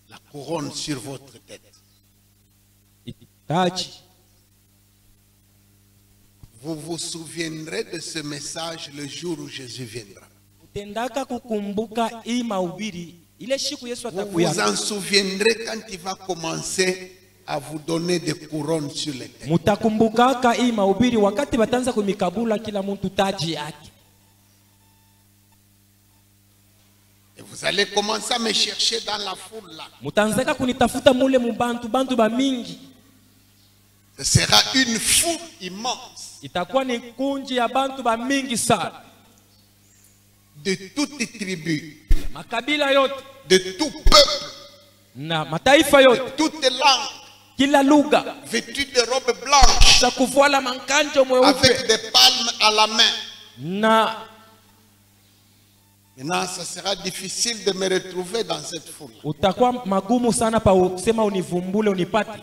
La couronne sur votre tête. Taji. Vous vous souviendrez de ce message le jour où Jésus viendra. Utendaka kukumbuka hii mahubiri ile siku Yesu Vous atakuya. vous en souviendrez quand il va commencer à vous donner des couronnes sur les têtes. Mutakumbukaka hii mahubiri wakati batanza kumikabula kila mtu taji yake. Et vous allez commencer à me chercher dans la foule là. Mutanzaka kunitafuta mule mubantu bantu ba mingi. Ce sera une foule immense Itakuwa ni kunji ya bantu ba mingi sana. de toutes tribus, Makabila yote de tout peuple, na mataifa yote, toutes langues, kila lugha, vêtus de robes blanches, za kuvuala mankanjo mweupe avec des palmes à la main. na Maintenant, ça sera difficile de me retrouver dans cette foule. utakuwa magumu sana pa kusema univumbule unipate.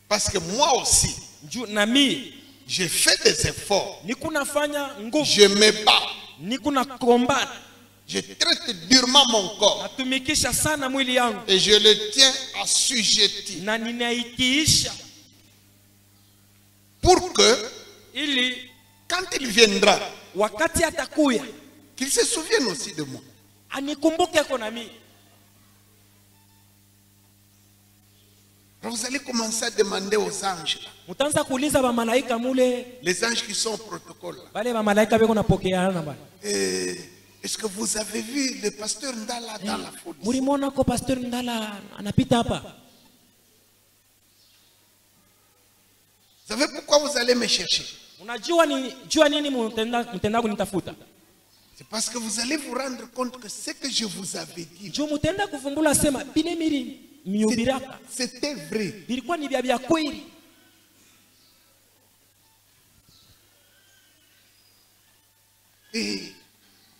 Parce que moi aussi, Na mimi j'ai fait des efforts. niko nafanya nguvu, Je me bats. niko na kombana, Je traite durement mon corps. natumikisha sana mwili yangu Et je le tiens assujetti. na ninaitiisha Pour que, ili quand il viendra, wakati atakuya qu'il se souvienne aussi de moi. anikumbuke ko na mimi. Alors vous allez commencer à demander aux anges, là, Mutaanza kuuliza ba malaika mule, les anges qui sont au protocole. Là, bale ba malaika beko napokeana bale. est-ce que vous avez vu le pasteur Ndala dans la foule? Mulimona ko pastor Ndala anapita hapa. Vous savez pourquoi vous allez me chercher? Unajua nini mutenda kunitafuta? C'est parce que vous allez vous rendre compte que ce que je vous avais dit, Juu mutenda kuvumbula sema bile miri miubiraka c'était vrai. bilikuwa ni vya kweli. Et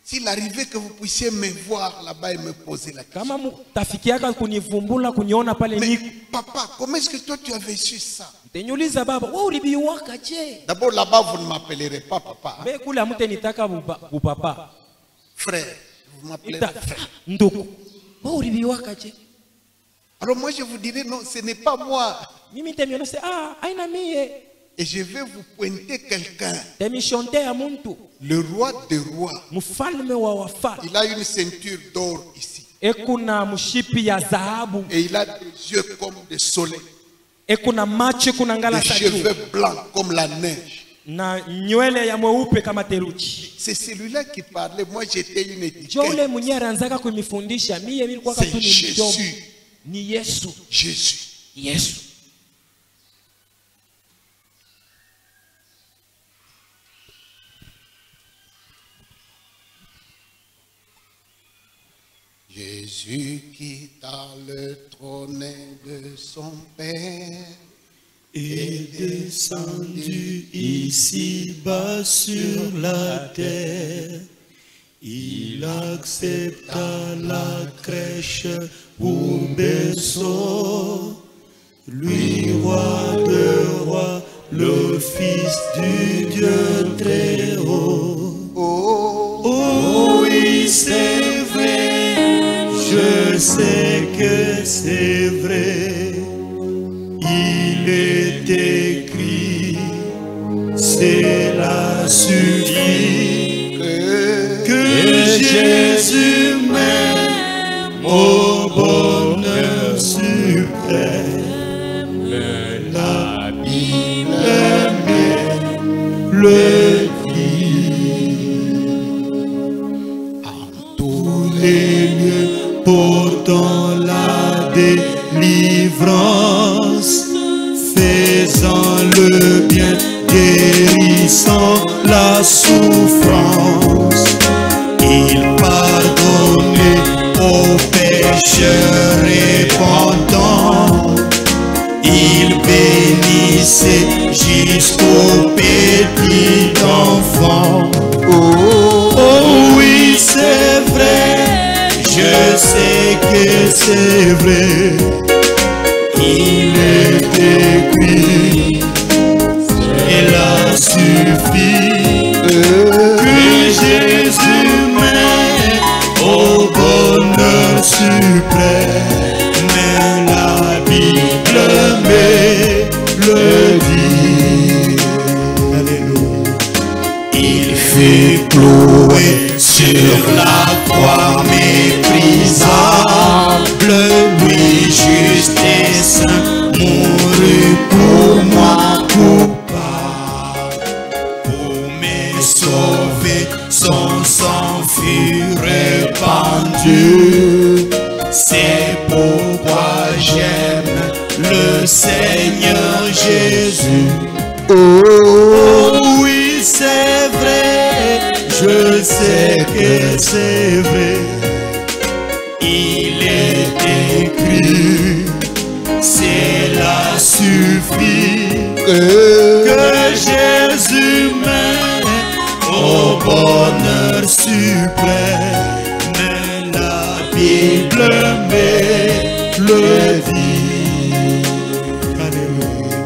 s'il arrivait que vous puissiez me voir là-bas et me poser la question. Kama mutafikiaka kunivumbula kuniona pale Mais niko. papa, comment est-ce que toi tu avais su ça? Tenyuliza baba, wewe ulibiwaka je? D'abord là-bas, vous ne m'appellerez pas papa. Hein? Be kule amutenitaka bupapa. Frère, vous m'appellerez Ita frère. nduku. Wewe ulibiwaka je? Alors moi je vous dirai non, ce n'est pas moi. Mimi temiona se aina mie. Et je vais vous pointer quelqu'un. Temishonte ya muntu. Le roi des rois. Mfalme wa wafalme. Il a une ceinture d'or ici. Ekuna mshipi ya dhahabu. Et il a des yeux comme le soleil. Ekuna macho kuna ngala Des sa cheveux juu. blancs comme la neige. na nywele ya mweupe kama theluji. C'est celui-là qui parlait. Moi, j'étais une étiquette. Jo ule mwenye anaanzaka kunifundisha mimi nilikuwa C'est tu ni mdomo. Jésus. Ni Yesu. Jésus. Yesu. Jésus quitta le trône de son Père est descendu ici-bas sur la terre. Il accepta la crèche pour berceau, lui roi de rois, le Fils du Dieu très haut. Oh oui, c'est vrai, je sais que c'est vrai. Il est écrit, cela suffit, que Jésus m'aime au bonheur suprême. La Bible même le dit. En tous les lieux, portant la délivrance, faisant le bien, guérissant la souffrance. Il pardonnait aux pécheurs répandants. Il bénissait jusqu'aux petits enfants. Oh oui, c'est vrai, je sais que c'est vrai. Il est écrit, cela suffit, que Jésus m'aime au bonheur suprême. La Bible me le dit. Alléluia. Il fut cloué sur la croix méprisable, lui juste et saint, mourut pour moi coupable. Pour me sauver, son sang fut répandu. C'est pourquoi j'aime le Seigneur Jésus. Oh oui, c'est vrai, je sais que c'est vrai. Il est écrit, cela suffit, que Jésus m'aime au bonheur suprême. La Bible me le dit. Alléluia.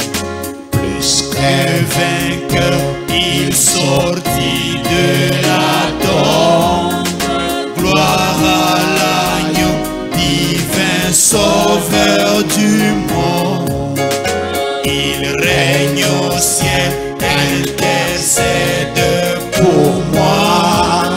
Plus qu'un vainqueur, il sortit de la tombe. Gloire à l'agneau, divin sauveur du monde. Il règne au ciel, intercède pour moi.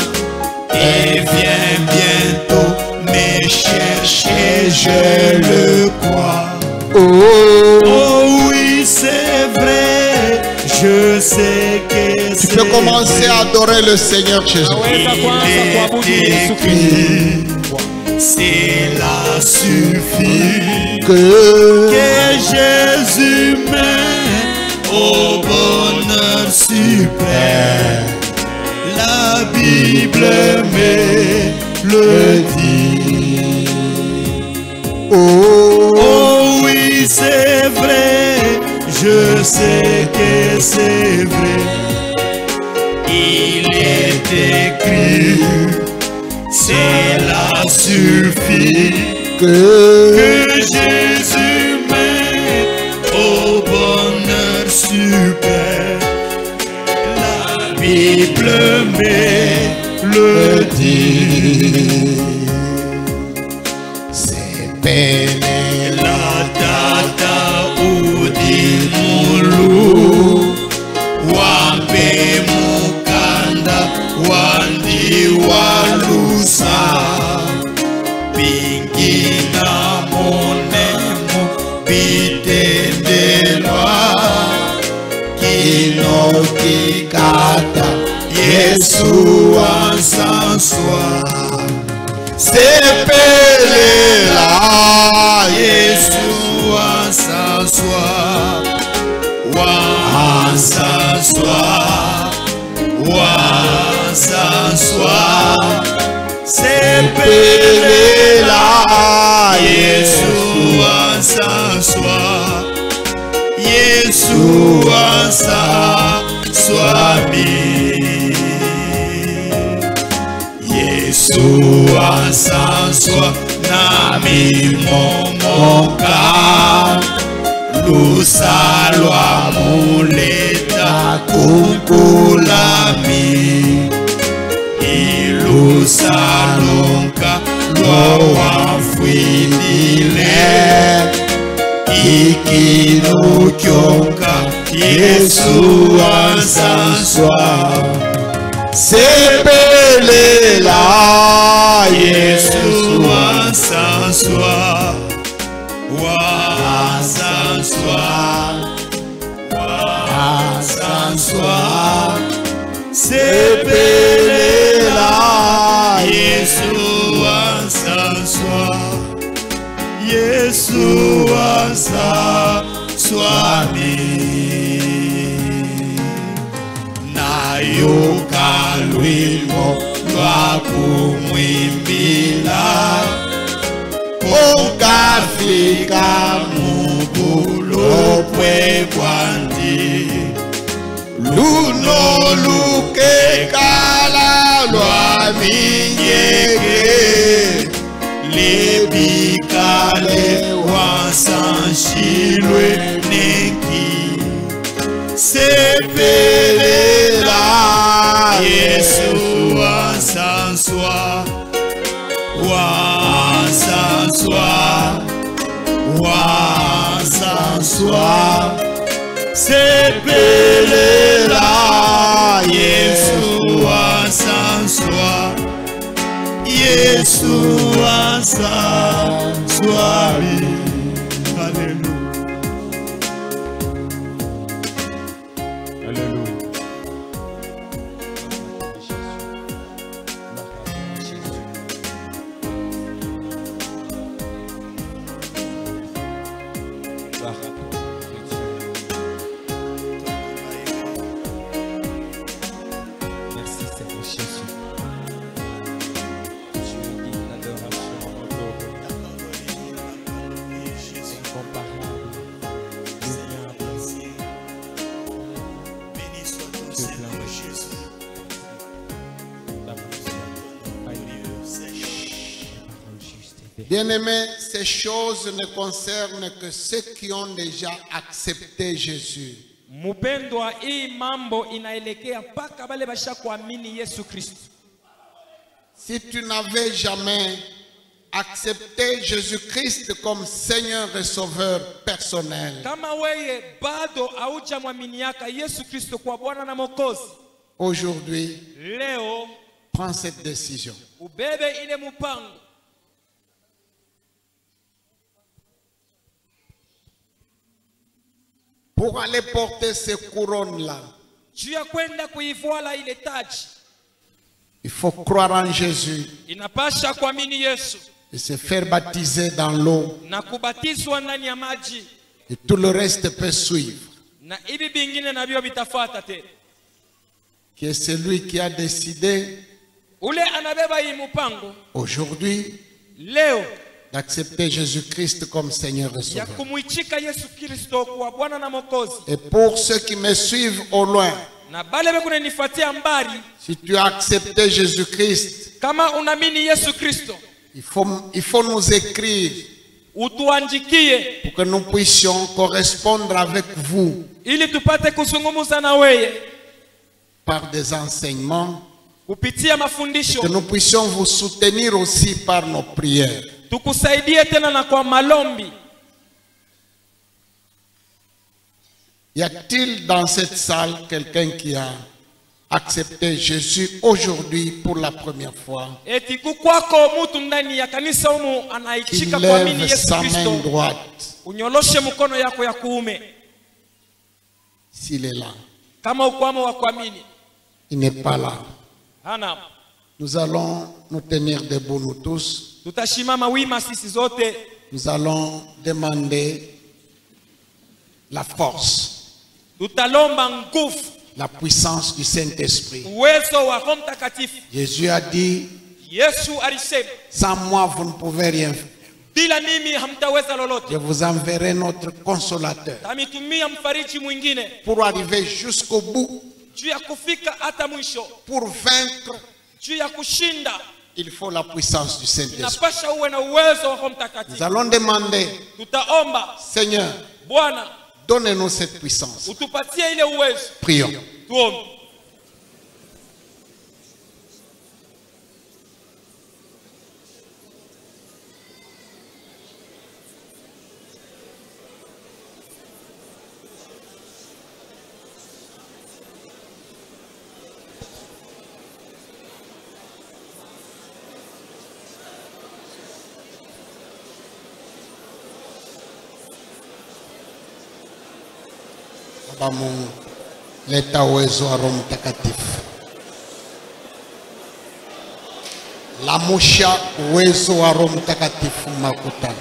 Et vient bientôt me chercher, je le crois. Oh oui, c'est vrai, je sais que c'est Tu peux commencer à adorer le Seigneur Jésus. Il est écrit, cela suffit, que Jésus m'aime au bonheur suprême. La Bible me le dit. Oh oui, c'est vrai, je sais que c'est vrai. Il est écrit, cela suffit, que Jésus m'aime au bonheur suprême. La Bible me le dit. C'est belle la data ou di mulu, wambe mukanda wandi walusa, pingina monemo bitendelwa, kinoki Yesu asaswa sepelela Yesu asaswa wasaswa wasaswa sepelela Yesu asaswa Yesu asaswa Yesu asaswa nami momoka lusalwa muleta kunkulami ilusalonka lwawafwindile ikinukyoka Yesu asaswa sepelela Yesu asaswa wasaswa wasaswa sepelela Yesu asaswa Yesu asaswa nayoka lwimo lwakumwimbila okafika mubulopwe bwandi luno lukekala lwaminyeke lebikale wasanshilwe neki sepelela Yesu asaswa wasaswa wasaswa sepelela Yesu asaswa Yesu asaswa Hallelujah. Bien-aimés, ces choses ne concernent que ceux qui ont déjà accepté Jésus. Mupendwa, hii mambo inaelekea mpaka wale bashakuamini Yesu Kristo. Si tu n'avais jamais accepté Jésus-Christ comme Seigneur et Sauveur personnel, Kama weye bado haujamwaminiaka Yesu Kristo kwa Bwana na Mwokozi, aujourd'hui, leo prends cette décision. ubebe ile mpango. Pour aller porter ces couronnes-là, Juu ya kwenda kuivoala ile taji, il faut croire en Jésus inapasha kuamini Yesu et se faire baptiser dans l'eau. na kubatizwa ndani ya maji, Et tout le reste peut suivre. na hivi vingine navyo vitafuata tena. Qui est celui qui a décidé Ule anabeba hii mpango aujourd'hui leo d'accepter Jésus-Christ comme Seigneur et ya Sauveur. kumuichika Yesu Kristo kwa Bwana na Mwokozi. Et pour ceux qui me suivent au loin, Na bale bekune nifuatia mbali, si tu as accepté Jésus-Christ, kama unamini Yesu Kristo, il faut nous écrire utuandikie pour que nous puissions correspondre avec vous ili tupate kuzungumza na weye par des enseignements, kupitia que mafundisho, nous puissions vous soutenir aussi par nos prières. tukusaidie tena na kwa malombi. Y a-t-il dans cette salle quelqu'un qui a accepté Jésus aujourd'hui pour la première fois? Eti kukwako mutu ndani ya kanisa humu Qu'il anaichika kuamini lève Yesu sa main Kristo, droite unyoloshe mkono yako ya kuume s'il est là. kama ukwamo wa kuamini. Il n'est pas là. Hana. Nous allons nous tenir debout nous tous. Tutashimama wima sisi zote. Nous allons demander la force, Tutalomba nguvu, la puissance du Saint-Esprit. uwezo wa Roho Mtakatifu. Jésus a dit, Yesu alisema, sans moi vous ne pouvez rien faire. bila mimi hamtaweza lolote. Je vous enverrai notre consolateur. Tamitumia mfariji mwingine Pour arriver jusqu'au bout, juu ya kufika hata mwisho, pour vaincre, juu ya kushinda. il faut la puissance du Saint-Esprit. Inapasha uwe na uwezo wa Roho Nous Mtakatifu. allons demander, Tutaomba, Seigneur, Bwana, donnez-nous cette puissance. utupatie ile uwezo. Prions. Tuombe. Baba Mungu, leta uwezo wa Roho Mtakatifu. Lamusha uwezo wa Roho Mtakatifu makutano.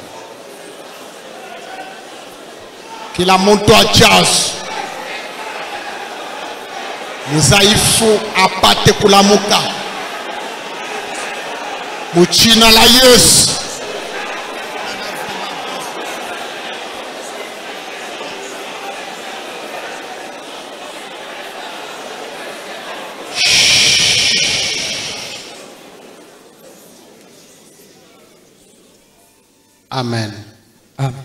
Kila mtu ajazo, mzaifu apate kulamuka. Mujina la Yesu. Amen. Amen.